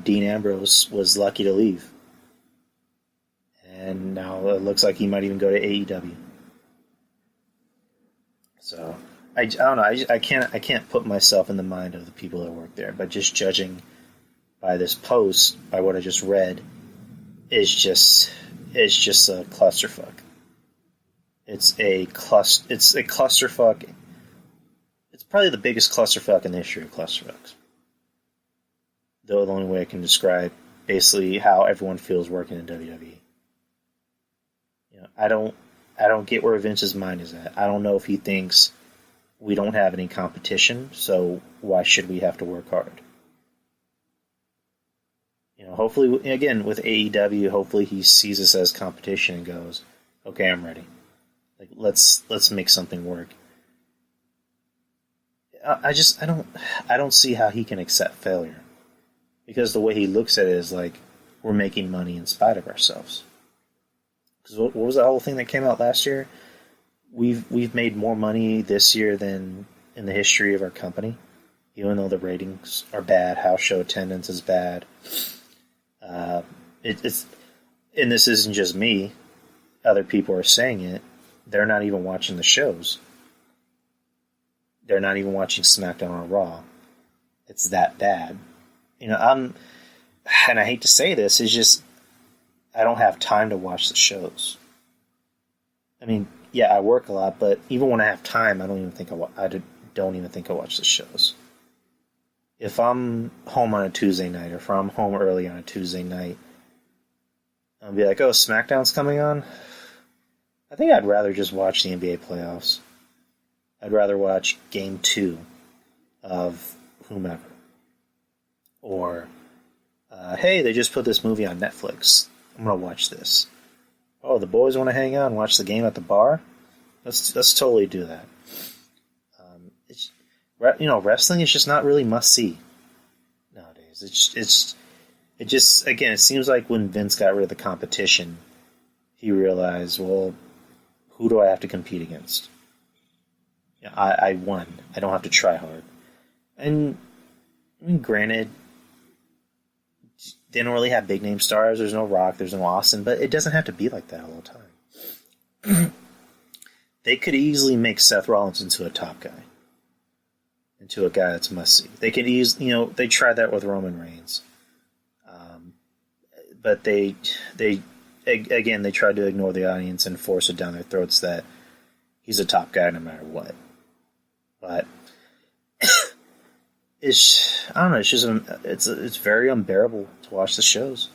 Dean Ambrose was lucky to leave. And now it looks like he might even go to AEW. So, I don't know. I can't put myself in the mind of the people that work there, but just judging by this post, by what I just read, it's just a clusterfuck. It's a clusterfuck. It's probably the biggest clusterfuck in the history of clusterfucks. Though the only way I can describe basically how everyone feels working in WWE. I don't get where Vince's mind is at. I don't know if he thinks we don't have any competition, so why should we have to work hard? Hopefully, again, with AEW, hopefully he sees us as competition and goes, okay, I'm ready. Like, let's make something work. I don't see how he can accept failure. Because the way he looks at it is like, we're making money in spite of ourselves. Because what was the whole thing that came out last year? We've made more money this year than in the history of our company, even though the ratings are bad, house show attendance is bad. It's and this isn't just me. Other people are saying it. They're not even watching the shows. They're not even watching SmackDown or Raw. It's that bad. And I hate to say this, it's just I don't have time to watch the shows. I mean, yeah, I work a lot, but even when I have time, I don't even think I watch the shows. If I'm home on a Tuesday night, or if I'm home early on a Tuesday night, I'll be like, oh, SmackDown's coming on? I think I'd rather just watch the NBA playoffs. I'd rather watch Game 2 of whomever. Or, hey, they just put this movie on Netflix. I'm going to watch this. Oh, the boys want to hang out and watch the game at the bar? Let's totally do that. Wrestling is just not really must-see nowadays. It just, again, it seems like when Vince got rid of the competition, he realized, well, who do I have to compete against? I won. I don't have to try hard. And, I mean, granted, they don't really have big-name stars. There's no Rock, there's no Austin, but it doesn't have to be like that all the time. They could easily make Seth Rollins into a top guy. Into a guy that's must-see. They could easily, they tried that with Roman Reigns. But they tried to ignore the audience and force it down their throats that he's a top guy no matter what. But I don't know. It's just it's very unbearable to watch the shows.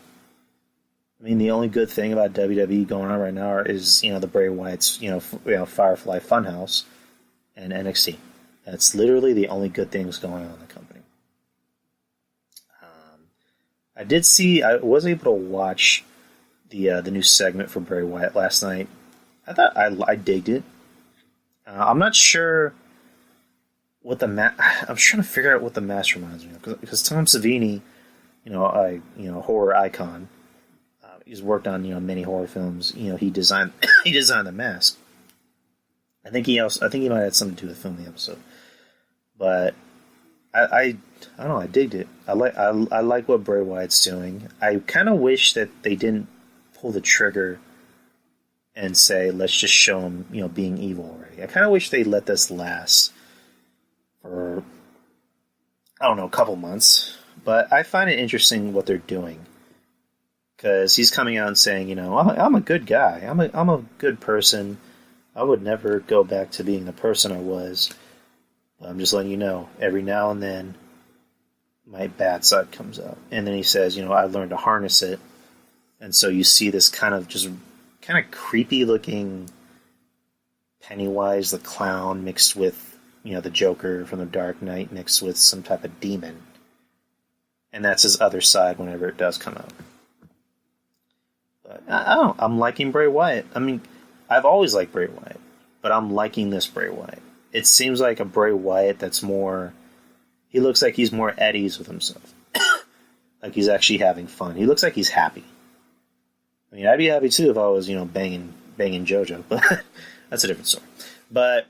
I mean, the only good thing about WWE going on right now is the Bray Wyatts, Firefly Funhouse and NXT. That's literally the only good things going on in the company. I was able to watch the new segment for Bray Wyatt last night. I thought I digged it. I'm not sure what I'm trying to figure out what the mask reminds me of, because Tom Savini, horror icon, he's worked on many horror films. He designed the mask. I think he might have had something to do with filming the episode, but I don't know. I digged it. I like what Bray Wyatt's doing. I kind of wish that they didn't pull the trigger and say, let's just show him, being evil already. I kind of wish they let this last for, I don't know, a couple months. But I find it interesting what they're doing, because he's coming out and saying, I'm a good guy. I'm a good person. I would never go back to being the person I was. I'm just letting you know, every now and then, my bad side comes out. And then he says, I learned to harness it. And so you see this kind of creepy looking Pennywise the clown mixed with, the Joker from the Dark Knight mixed with some type of demon. And that's his other side whenever it does come out. But I don't know. I'm liking Bray Wyatt. I mean, I've always liked Bray Wyatt, but I'm liking this Bray Wyatt. It seems like a Bray Wyatt that's more... He looks like he's more at ease with himself. Like he's actually having fun. He looks like he's happy. I mean, I'd be happy too if I was, banging JoJo, but that's a different story. But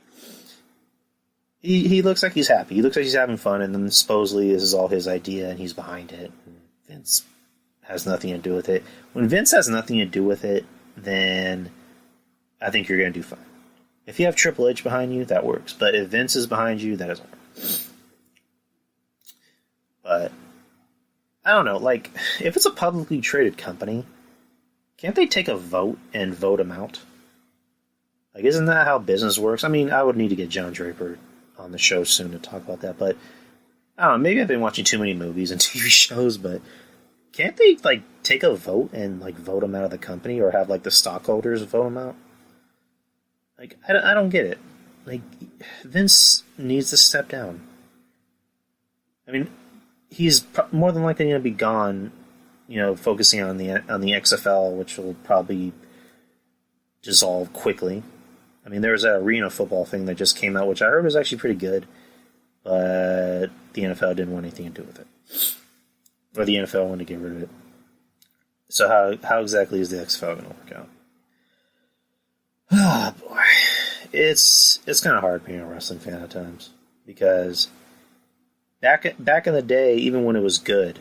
he looks like he's happy. He looks like he's having fun, and then supposedly this is all his idea, and he's behind it. And Vince has nothing to do with it. When Vince has nothing to do with it, then I think you're going to do fine. If you have Triple H behind you, that works. But if Vince is behind you, that doesn't work. But I don't know. Like, if it's a publicly traded company, can't they take a vote and vote him out? Like, isn't that how business works? I mean, I would need to get John Draper on the show soon to talk about that. But I don't know. Maybe I've been watching too many movies and TV shows. But can't they take a vote and vote him out of the company, or have the stockholders vote him out? Like, I don't get it. Like, Vince needs to step down. I mean, he's more than likely going to be gone, focusing on the XFL, which will probably dissolve quickly. I mean, there was that arena football thing that just came out, which I heard was actually pretty good, but the NFL didn't want anything to do with it. Or the NFL wanted to get rid of it. So how exactly is the XFL going to work out? Oh, boy. It's kind of hard being a wrestling fan at times, because back in the day, even when it was good,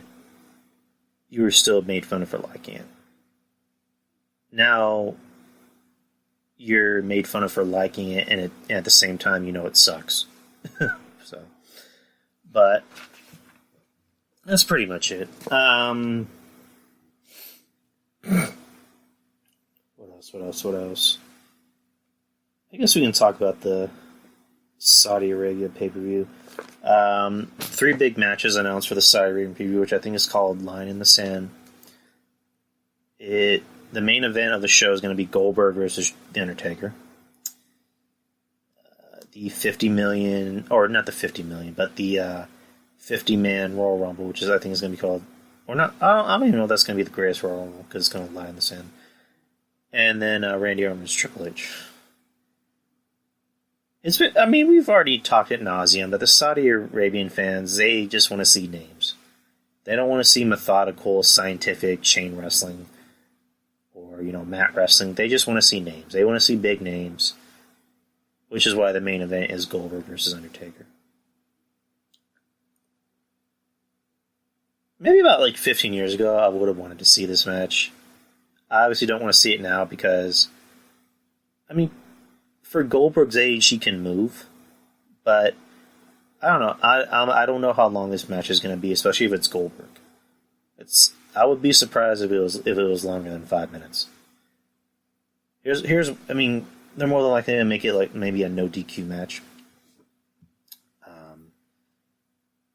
you were still made fun of for liking it. Now, you're made fun of for liking it, and at the same time, it sucks. So, but that's pretty much it. What else? I guess we can talk about the Saudi Arabia pay-per-view. 3 big matches announced for the Saudi Arabia pay-per-view, which I think is called Line in the Sand. The main event of the show is going to be Goldberg versus The Undertaker. The 50 million, or not the 50 million, but the 50-man Royal Rumble, which I think is going to be called, or not, I don't even know if that's going to be the greatest Royal Rumble, because it's going to lie in the sand. And then Randy Orton versus Triple H. We've already talked ad nauseum that the Saudi Arabian fans, they just want to see names. They don't want to see methodical, scientific chain wrestling or, mat wrestling. They just want to see names. They want to see big names, which is why the main event is Goldberg versus Undertaker. Maybe about 15 years ago, I would have wanted to see this match. I obviously don't want to see it now because, for Goldberg's age, he can move, but I don't know. I don't know how long this match is going to be, especially if it's Goldberg. I would be surprised if it was longer than 5 minutes. They're more than likely to make it maybe a no DQ match.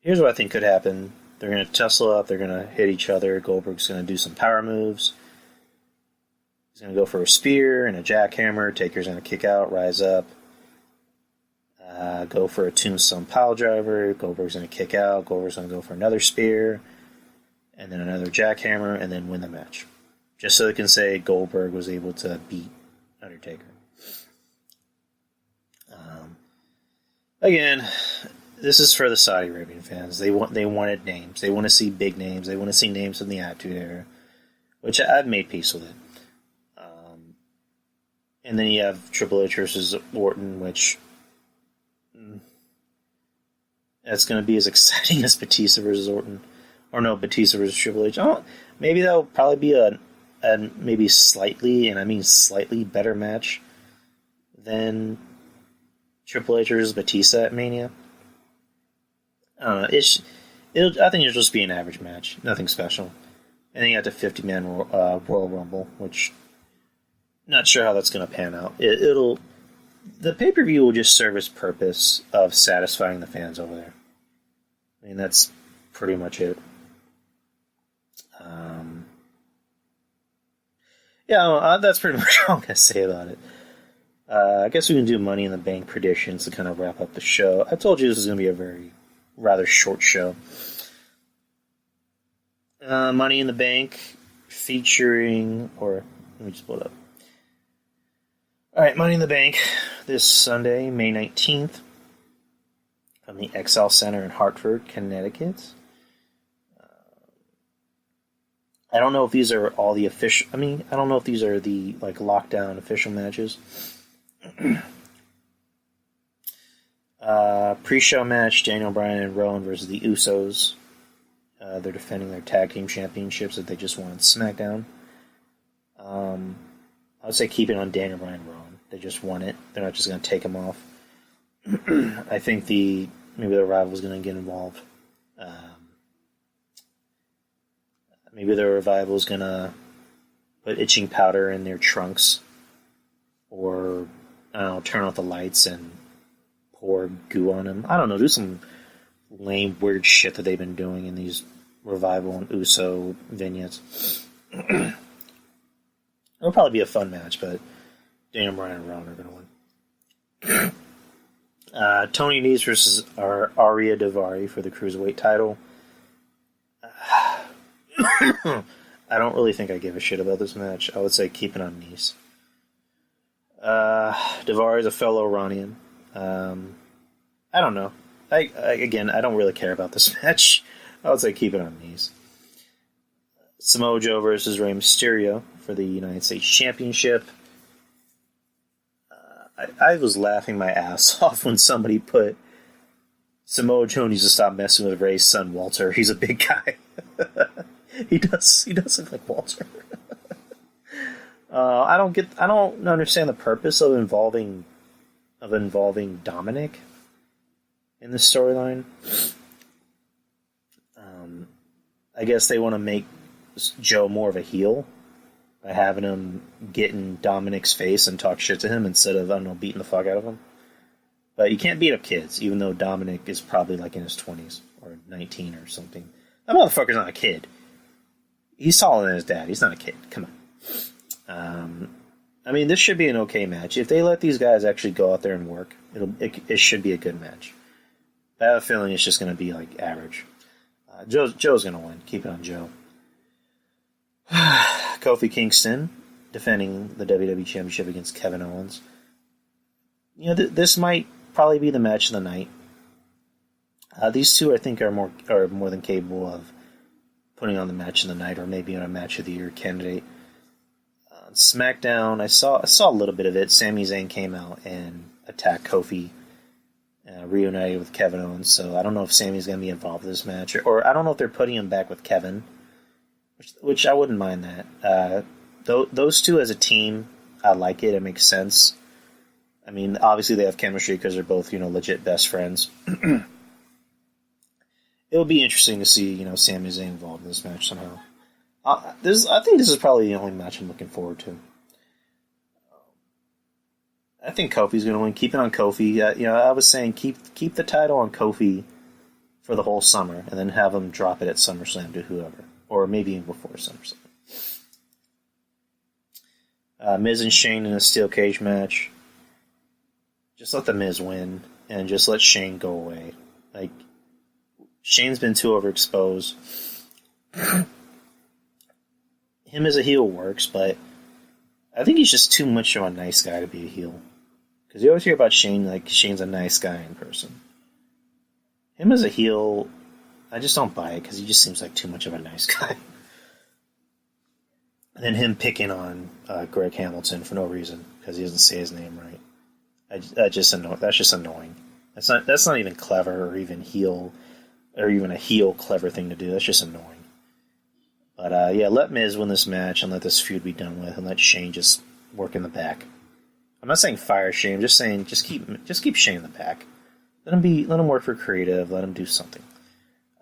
Here's what I think could happen. They're going to tussle up. They're going to hit each other. Goldberg's going to do some power moves. He's going to go for a spear and a jackhammer. Taker's going to kick out, rise up. Go for a tombstone pile driver. Goldberg's going to kick out. Goldberg's going to go for another spear. And then another jackhammer, and then win the match. Just so they can say Goldberg was able to beat Undertaker. Again, this is for the Saudi Arabian fans. They wanted names. They want to see big names. They want to see names from the Attitude Era, which I've made peace with it. And then you have Triple H versus Orton, which that's going to be as exciting as Batista versus Orton. Or no, Batista versus Triple H. Maybe that'll probably be a maybe slightly, and I mean slightly better match than Triple H versus Batista at Mania. I don't know. I think it'll just be an average match. Nothing special. And then you got the 50-man Royal Rumble, which not sure how that's going to pan out. The pay-per-view will just serve its purpose of satisfying the fans over there. That's pretty much it. That's pretty much all I'm going to say about it. I guess we can do Money in the Bank predictions to kind of wrap up the show. I told you this was going to be a rather short show. Money in the Bank featuring, or let me just pull it up. Alright, Money in the Bank this Sunday, May 19th, from the XL Center in Hartford, Connecticut. I don't know if these are all the official... I don't know if these are the, lockdown official matches. Pre-show match, Daniel Bryan and Rowan versus the Usos. They're defending their tag team championships that they just won on SmackDown. I would say keep it on Daniel Bryan and Rowan. They just won it. They're not just going to take them off. I think maybe the rival is going to get involved. Maybe the revival is going to put itching powder in their trunks. Or, I don't know, turn off the lights and pour goo on them. I don't know, do some lame, weird shit that they've been doing in these revival and Uso vignettes. It'll probably be a fun match, but Daniel Bryan and Rowan are going to win. Tony Nese versus Arya Daivari for the Cruiserweight title. I don't really think I give a shit about this match. I would say keep it on Nese. Daivari is a fellow Iranian. I don't know. I don't really care about this match. I would say keep it on Nese. Samoa Joe versus Rey Mysterio for the United States Championship. I was laughing my ass off when somebody put Samoa Joe needs to stop messing with Rey's son Walter. He's a big guy. He does look like Walter. I don't understand the purpose of involving Dominic in this storyline. I guess they want to make Joe more of a heel by having him get in Dominic's face and talk shit to him instead of, I don't know, beating the fuck out of him. But you can't beat up kids, even though Dominic is probably in his 20s or 19 or something. That motherfucker's not a kid. He's taller than his dad. He's not a kid. Come on. This should be an okay match. If they let these guys actually go out there and work, it should be a good match. I have a feeling it's just going to be average. Joe's going to win. Keep it on Joe. Kofi Kingston defending the WWE Championship against Kevin Owens. This might probably be the match of the night. These two, I think, are more than capable of putting on the match of the night, or maybe on a match of the year candidate. SmackDown, I saw a little bit of it. Sami Zayn came out and attacked Kofi, reunited with Kevin Owens. So I don't know if Sami's going to be involved in this match, or I don't know if they're putting him back with Kevin, which I wouldn't mind that. Those two as a team, I like it. It makes sense. Obviously they have chemistry because they're both legit best friends. It'll be interesting to see Sami Zayn involved in this match somehow. I think this is probably the only match I'm looking forward to. I think Kofi's going to win. Keep it on Kofi. I was saying keep the title on Kofi for the whole summer, and then have him drop it at SummerSlam to whoever, or maybe even before SummerSlam. Miz and Shane in a steel cage match. Just let the Miz win, and just let Shane go away. Shane's been too overexposed. Him as a heel works, but I think he's just too much of a nice guy to be a heel. Because you always hear about Shane, Shane's a nice guy in person. Him as a heel, I just don't buy it, because he just seems like too much of a nice guy. And then him picking on Greg Hamilton for no reason, because he doesn't say his name right. That's just annoying. That's not even clever, or even a heel clever thing to do. That's just annoying. But let Miz win this match and let this feud be done with, and let Shane just work in the back. I'm not saying fire Shane. I'm just saying just keep Shane in the back. Let him work for creative. Let him do something.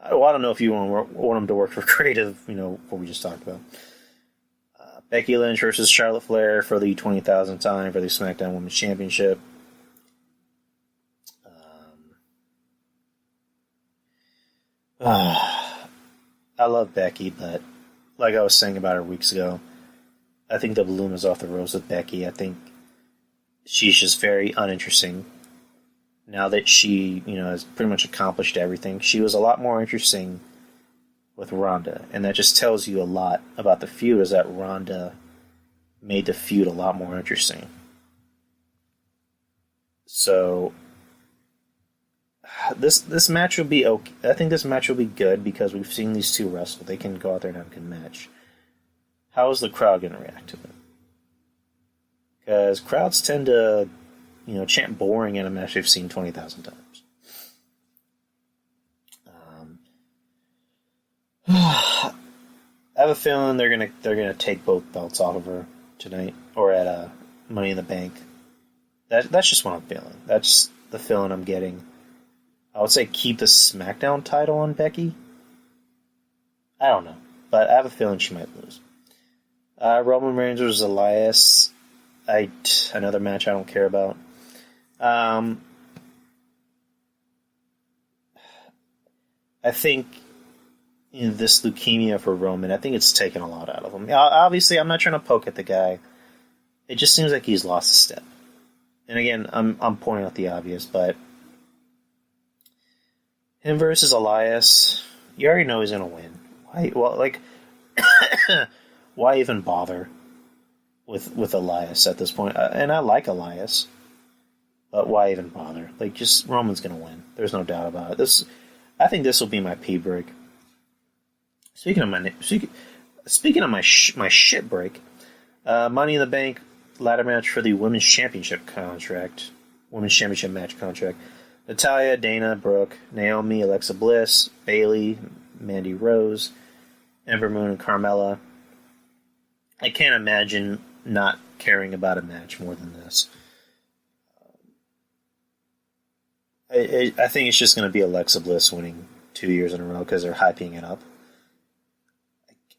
I don't know if you want him to work for creative. What we just talked about. Becky Lynch versus Charlotte Flair for the 20,000th time for the SmackDown Women's Championship. I love Becky, but like I was saying about her weeks ago, I think the balloon is off the rose with Becky. I think she's just very uninteresting. Now that she, has pretty much accomplished everything, she was a lot more interesting with Ronda, and that just tells you a lot about the feud, is that Ronda made the feud a lot more interesting. So this match will be okay. I think this match will be good because we've seen these two wrestle. They can go out there and have a good match. How is the crowd going to react to it? Because crowds tend to, chant boring in a match they've seen 20,000 times. I have a feeling they're gonna take both belts off of her tonight, or at Money in the Bank. That's just what I'm feeling. That's the feeling I'm getting. I would say keep the SmackDown title on Becky. I don't know, but I have a feeling she might lose. Roman Reigns versus Elias. Another match I don't care about. I think this leukemia for Roman, I think it's taken a lot out of him. Obviously, I'm not trying to poke at the guy. It just seems like he's lost a step. And again, I'm pointing out the obvious, but him versus Elias, you already know he's gonna win. Why even bother with Elias at this point? And I like Elias, but why even bother? Just Roman's gonna win. There's no doubt about it. I think this will be my pee break. Speaking of my shit break, Money in the Bank ladder match for the women's championship match contract. Natalya, Dana, Brooke, Naomi, Alexa Bliss, Bayley, Mandy Rose, Ember Moon, and Carmella. I can't imagine not caring about a match more than this. I think it's just going to be Alexa Bliss winning 2 years in a row because they're hyping it up.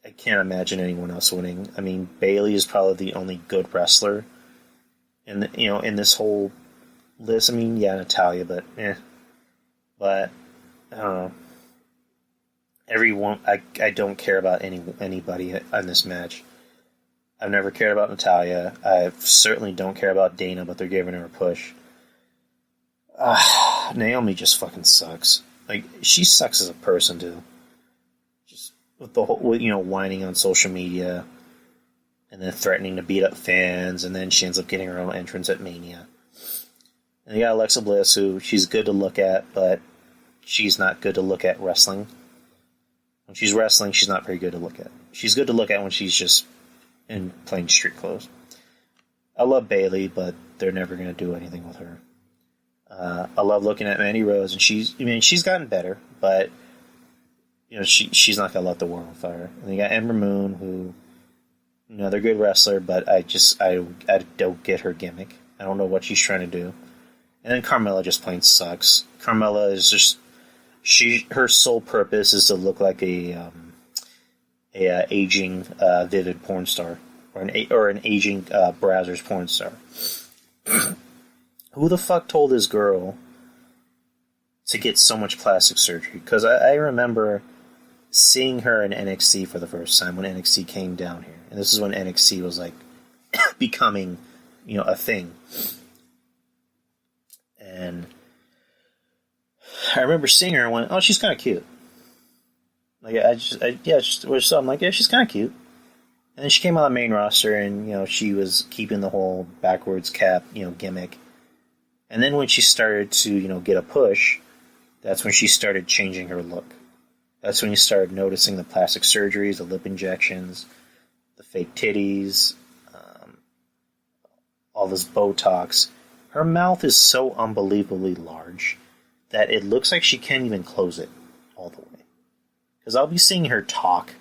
I can't imagine anyone else winning. I mean, Bayley is probably the only good wrestler in this whole list. I mean, yeah, Natalya, but But I don't know. I don't care about anybody in this match. I've never cared about Natalya. I certainly don't care about Dana, but they're giving her a push. Naomi just fucking sucks. She sucks as a person too. Just with the whole, whining on social media, and then threatening to beat up fans, and then she ends up getting her own entrance at Mania. And you got Alexa Bliss, who she's good to look at, but she's not good to look at wrestling. When she's wrestling, she's not very good to look at. She's good to look at when she's just in plain street clothes. I love Bayley, but they're never going to do anything with her. I love looking at Mandy Rose, and she's gotten better, but she's not going to let the world on fire. And you got Ember Moon, who they're a good wrestler, but I don't get her gimmick. I don't know what she's trying to do. And then Carmella just plain sucks. Carmella is just her sole purpose is to look like a aging Vivid porn star, or an aging Brazzers porn star. Who the fuck told this girl to get so much plastic surgery? Because I remember seeing her in NXT for the first time when NXT came down here, and this is when NXT was becoming a thing. And I remember seeing her and went, "Oh, she's kind of cute." I'm like, "Yeah, she's kind of cute." And then she came on the main roster, and she was keeping the whole backwards cap, gimmick. And then when she started to, get a push, that's when she started changing her look. That's when you started noticing the plastic surgeries, the lip injections, the fake titties, all this Botox. Her mouth is so unbelievably large that it looks like she can't even close it all the way. Because I'll be seeing her talk,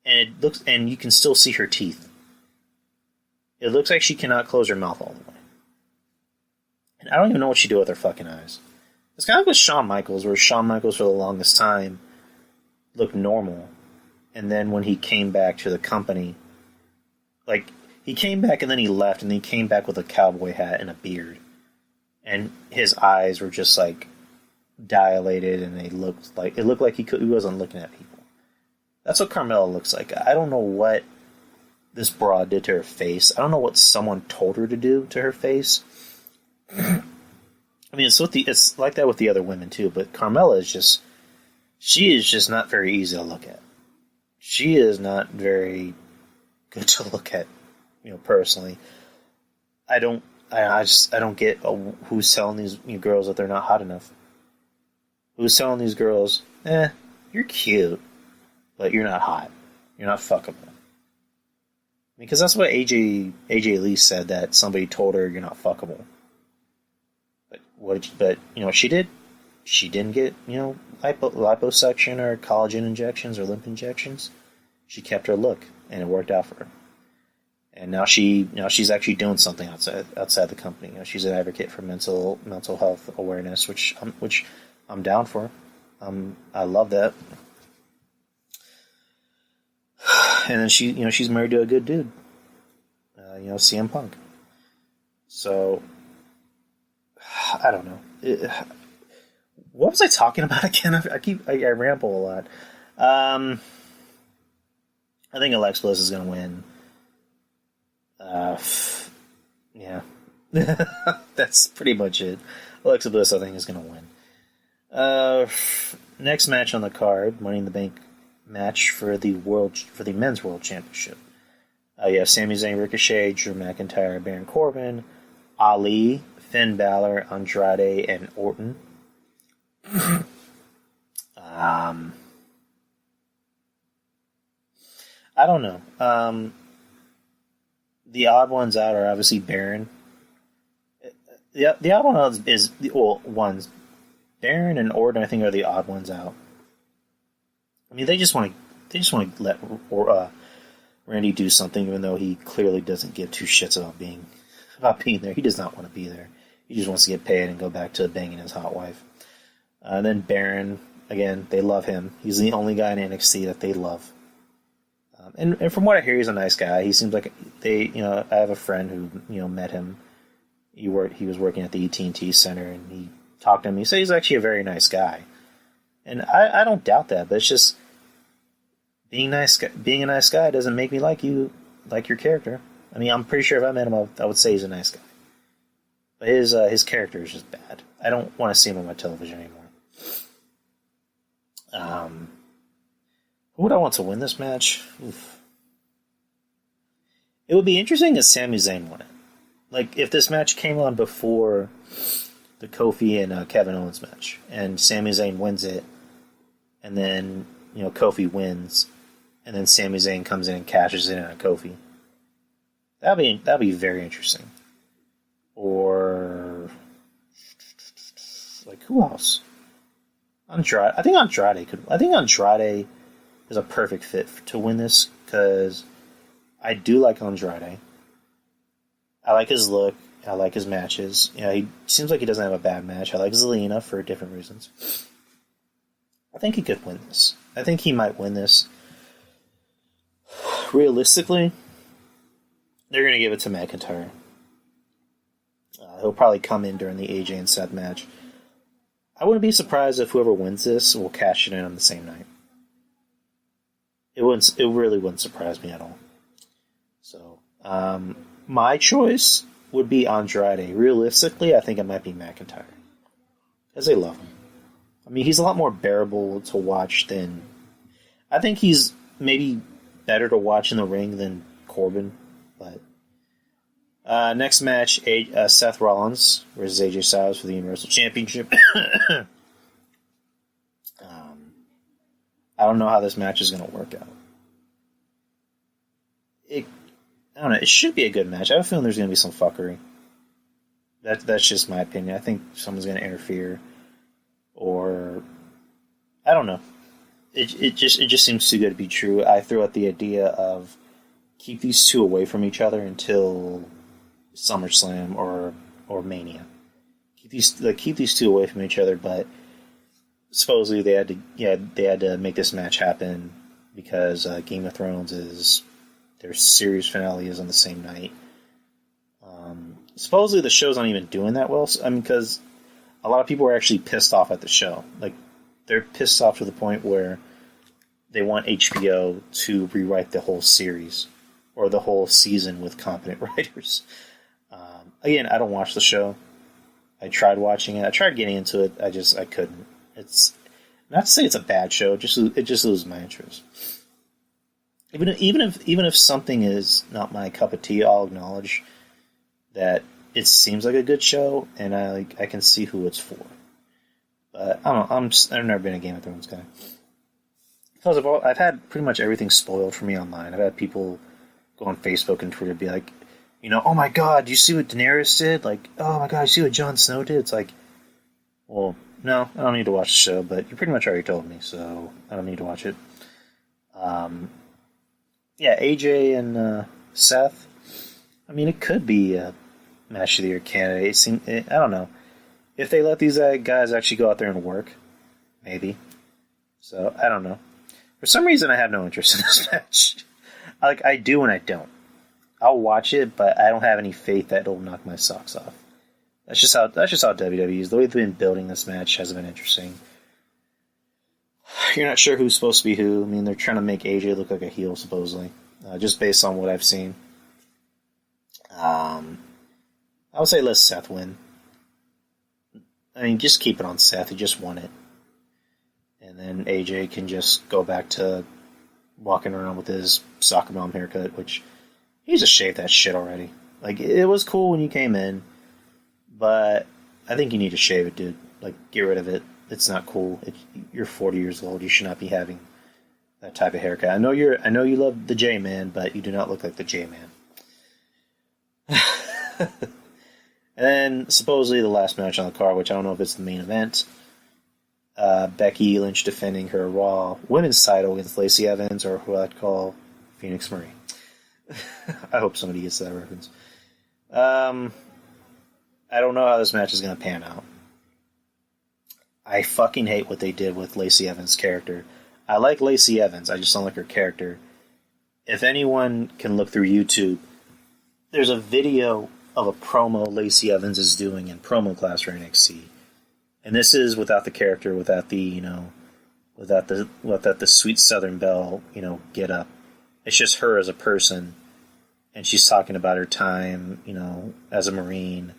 and you can still see her teeth. It looks like she cannot close her mouth all the way. And I don't even know what she did with her fucking eyes. It's kind of like with Shawn Michaels, where Shawn Michaels for the longest time looked normal. And then when he came back to the company, he came back and then he left, and then he came back with a cowboy hat and a beard. And his eyes were just dilated, and it looked like he wasn't looking at people. That's what Carmella looks like. I don't know what this broad did to her face. I don't know what someone told her to do to her face. I mean, it's like that with the other women too, but Carmella she is just not very easy to look at. She is not very good to look at, personally. I don't get who's telling these girls that they're not hot enough. Who's telling these girls, you're cute, but you're not hot. You're not fuckable. Because that's what AJ Lee said, that somebody told her you're not fuckable. But you know what she did? She didn't get, liposuction or collagen injections or lymph injections. She kept her look, and it worked out for her. And now she's actually doing something outside the company. She's an advocate for mental health awareness, which I'm down for. I love that. And then she's married to a good dude, CM Punk. So I don't know. What was I talking about again? I ramble a lot. I think Alexa Bliss is going to win. Yeah. That's pretty much it. Alexa Bliss, I think, is going to win. Next match on the card, Money in the Bank match for the Men's World Championship. You have Sami Zayn, Ricochet, Drew McIntyre, Baron Corbin, Ali, Finn Balor, Andrade, and Orton. I don't know. The odd ones out are obviously Baron. The odd one out is Baron and Orton. I think are the odd ones out. I mean, they just want to let Randy do something, even though he clearly doesn't give two shits about being there. He does not want to be there. He just wants to get paid and go back to banging his hot wife. And then Baron, again, they love him. He's the only guy in NXT that they love. And from what I hear, he's a nice guy. He seems like I have a friend who met him. He was working at the AT&T Center, and he talked to him. He said he's actually a very nice guy, and I don't doubt that. But it's just being a nice guy doesn't make me like your character. I mean, I'm pretty sure if I met him, I would say he's a nice guy. But his character is just bad. I don't want to see him on my television anymore. Who would I want to win this match? Oof. It would be interesting if Sami Zayn won it. Like, if this match came on before the Kofi and Kevin Owens match, and Sami Zayn wins it, and then, Kofi wins, and then Sami Zayn comes in and cashes in on Kofi. That'd be very interesting. Or, like, who else? Andrade. I think Andrade is a perfect fit to win this, because I do like Andrade. I like his look. I like his matches. He seems like he doesn't have a bad match. I like Zelina for different reasons. I think he could win this. I think he might win this. Realistically, they're going to give it to McIntyre. He'll probably come in during the AJ and Seth match. I wouldn't be surprised if whoever wins this will cash it in on the same night. It really wouldn't surprise me at all. So, my choice would be Andrade. Realistically, I think it might be McIntyre, because they love him. I mean, he's a lot more bearable to watch than... I think he's maybe better to watch in the ring than Corbin, but... next match, Seth Rollins versus AJ Styles for the Universal Championship. I don't know how this match is going to work out. I don't know. It should be a good match. I have a feeling there's going to be some fuckery. That's just my opinion. I think someone's going to interfere, or I don't know. It just seems too good to be true. I threw out the idea of keep these two away from each other until SummerSlam or Mania. Keep these two away from each other, but supposedly they had to make this match happen because Game of Thrones their series finale is on the same night. Supposedly the show's not even doing that well. I mean, because a lot of people are actually pissed off at the show. Like, they're pissed off to the point where they want HBO to rewrite the whole series or the whole season with competent writers. Again, I don't watch the show. I tried watching it. I tried getting into it. I couldn't. It's not to say it's a bad show. It just loses my interest. Even if something is not my cup of tea, I'll acknowledge that it seems like a good show, and I can see who it's for. But I don't know. I've never been a Game of Thrones guy because I've had pretty much everything spoiled for me online. I've had people go on Facebook and Twitter be like, oh my god, do you see what Daenerys did? Like, oh my god, you see what Jon Snow did? It's like, well, no, I don't need to watch the show, but you pretty much already told me, so I don't need to watch it. Yeah, AJ and Seth. I mean, it could be a match of the year candidate. I don't know. If they let these guys actually go out there and work, maybe. So, I don't know. For some reason, I have no interest in this match. I do and I don't. I'll watch it, but I don't have any faith that it'll knock my socks off. That's just how WWE is. The way they've been building this match hasn't been interesting. You're not sure who's supposed to be who. I mean, they're trying to make AJ look like a heel, supposedly, just based on what I've seen. I would say let Seth win. I mean, just keep it on Seth. He just won it. And then AJ can just go back to walking around with his soccer mom haircut, which he just shaved that shit already. Like, it was cool when you came in, but I think you need to shave it, dude. Like, get rid of it. It's not cool. You're 40 years old. You should not be having that type of haircut. I know you love the J-Man, but you do not look like the J-Man. And then, supposedly, the last match on the card, which I don't know if it's the main event, Becky Lynch defending her Raw Women's title against Lacey Evans, or who I'd call Phoenix Marie. I hope somebody gets that reference. I don't know how this match is going to pan out. I fucking hate what they did with Lacey Evans' character. I like Lacey Evans, I just don't like her character. If anyone can look through YouTube, there's a video of a promo Lacey Evans is doing in promo class for NXT. And this is without the character, without the, without the sweet Southern Belle, get up. It's just her as a person, and she's talking about her time, as a Marine,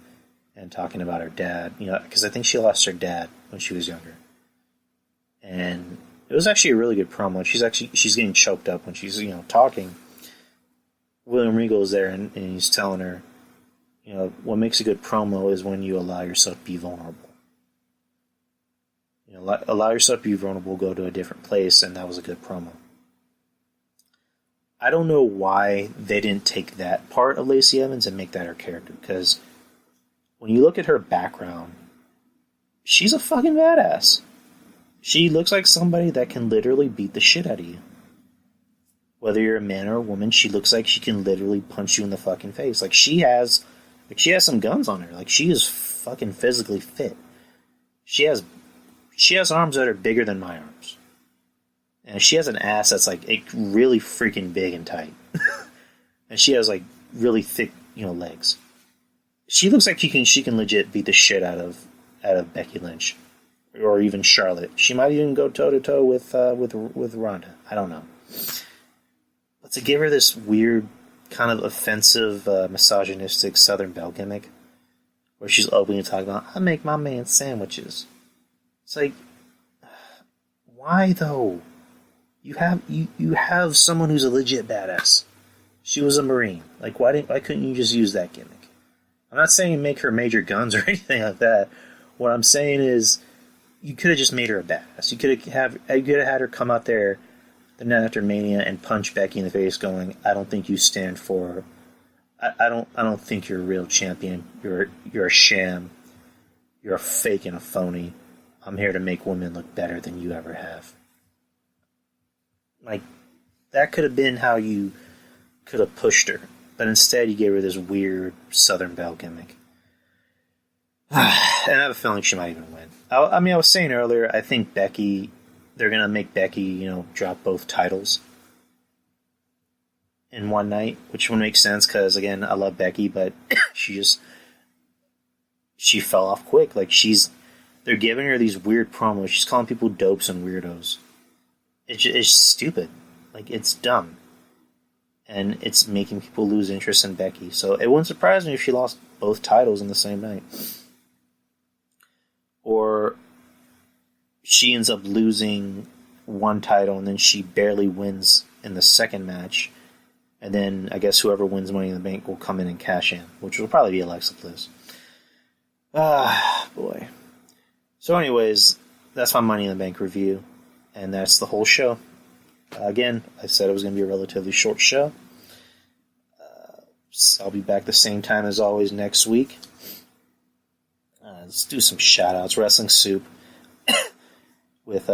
and talking about her dad, because I think she lost her dad when she was younger. And it was actually a really good promo. She's getting choked up when she's, talking. William Regal is there, and he's telling her, what makes a good promo is when you allow yourself to be vulnerable. Allow yourself to be vulnerable, go to a different place, and that was a good promo. I don't know why they didn't take that part of Lacey Evans and make that her character, because when you look at her background, she's a fucking badass. She looks like somebody that can literally beat the shit out of you. Whether you're a man or a woman, she looks like she can literally punch you in the fucking face. Like, she has some guns on her. Like, she is fucking physically fit. She has arms that are bigger than my arms. And she has an ass that's like really freaking big and tight. And she has like really thick, legs. She looks like she can legit beat the shit out of Becky Lynch. Or even Charlotte. She might even go toe to toe with Ronda. I don't know. But to give her this weird, kind of offensive, misogynistic Southern Belle gimmick, where she's openly talking about, I make my man sandwiches. It's like, why though? You have someone who's a legit badass. She was a Marine. Like, why couldn't you just use that gimmick? I'm not saying make her major guns or anything like that. What I'm saying is, you could have just made her a badass. You could have had her come out there the night after Mania and punch Becky in the face, going, "I don't think you stand for. I don't think you're a real champion. You're a sham. You're a fake and a phony. I'm here to make women look better than you ever have." Like, that could have been how you could have pushed her, but instead you gave her this weird Southern Belle gimmick. And I have a feeling she might even win. I was saying earlier, I think they're going to make Becky, drop both titles in one night, which would make sense because, again, I love Becky, but she fell off quick. Like, they're giving her these weird promos. She's calling people dopes and weirdos. it's stupid. Like, it's dumb. And it's making people lose interest in Becky. So it wouldn't surprise me if she lost both titles in the same night. Or she ends up losing one title and then she barely wins in the second match. And then I guess whoever wins Money in the Bank will come in and cash in, which will probably be Alexa Bliss. Ah, boy. So anyways, that's my Money in the Bank review. And that's the whole show. Again, I said it was going to be a relatively short show. I'll be back the same time as always next week. Let's do some shout-outs. Wrestling Soup with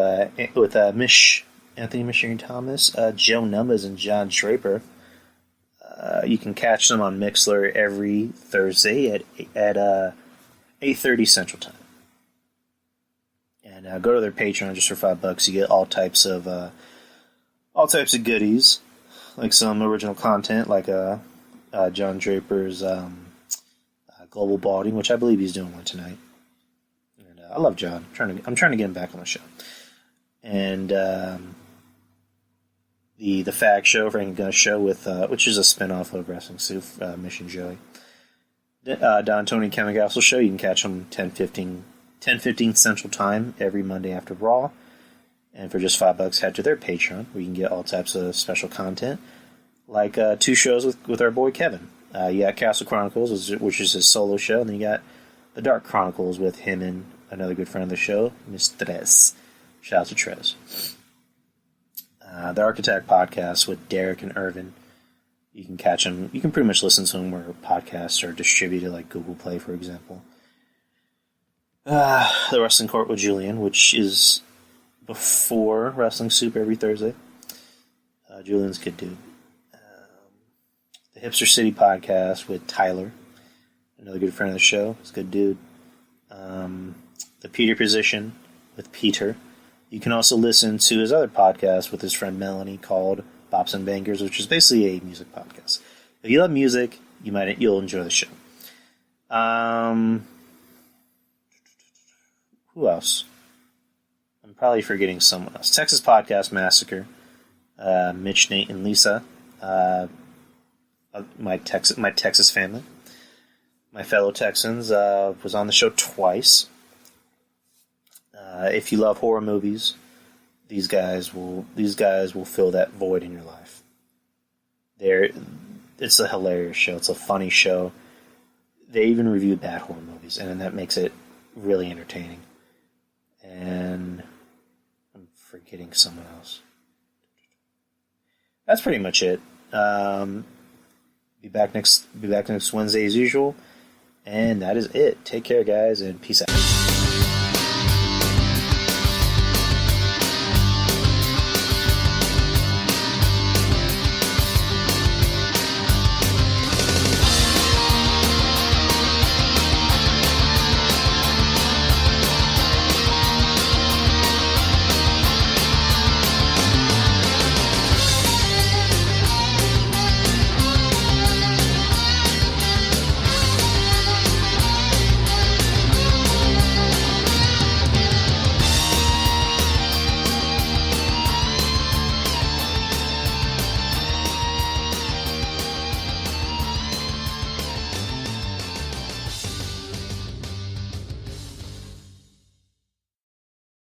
Mish Anthony Michigan Thomas, Joe Numbers, and John Draper. You can catch them on Mixlr every Thursday at 8:30 Central Time. And go to their Patreon just for $5. You get all types of goodies, like some original content, like John Draper's Global Balding, which I believe he's doing one tonight. And I love John. I'm trying to get him back on the show. And the Fag Show, Frank and Gunn Show, with which is a spinoff of Wrestling Soup, Mission Joey. Don Tony Chemical Show. You can catch them 10:15 Central Time every Monday after Raw. And for just $5, head to their Patreon, where you can get all types of special content, like 2 shows with our boy Kevin. You got Castle Chronicles, which is his solo show, and then you got The Dark Chronicles with him and another good friend of the show, Miss Tres. Shout out to Tres. The Architect Podcast with Derek and Irvin. You can catch them. You can pretty much listen to them where podcasts are distributed, like Google Play, for example. The Wrestling Court with Julian, which is before Wrestling Soup every Thursday. Julian's a good dude. The Hipster City Podcast with Tyler, another good friend of the show. He's a good dude. The Peter Position with Peter. You can also listen to his other podcast with his friend Melanie called Bops and Bangers, which is basically a music podcast. If you love music, you'll enjoy the show. Who else? I'm probably forgetting someone else. Texas Podcast Massacre. Mitch, Nate, and Lisa. My Texas family. My fellow Texans was on the show twice. If you love horror movies, these guys will fill that void in your life. It's a hilarious show. It's a funny show. They even review bad horror movies, and that makes it really entertaining. And I'm forgetting someone else. That's pretty much it. Be back next Wednesday as usual. And that is it. Take care, guys, and peace out.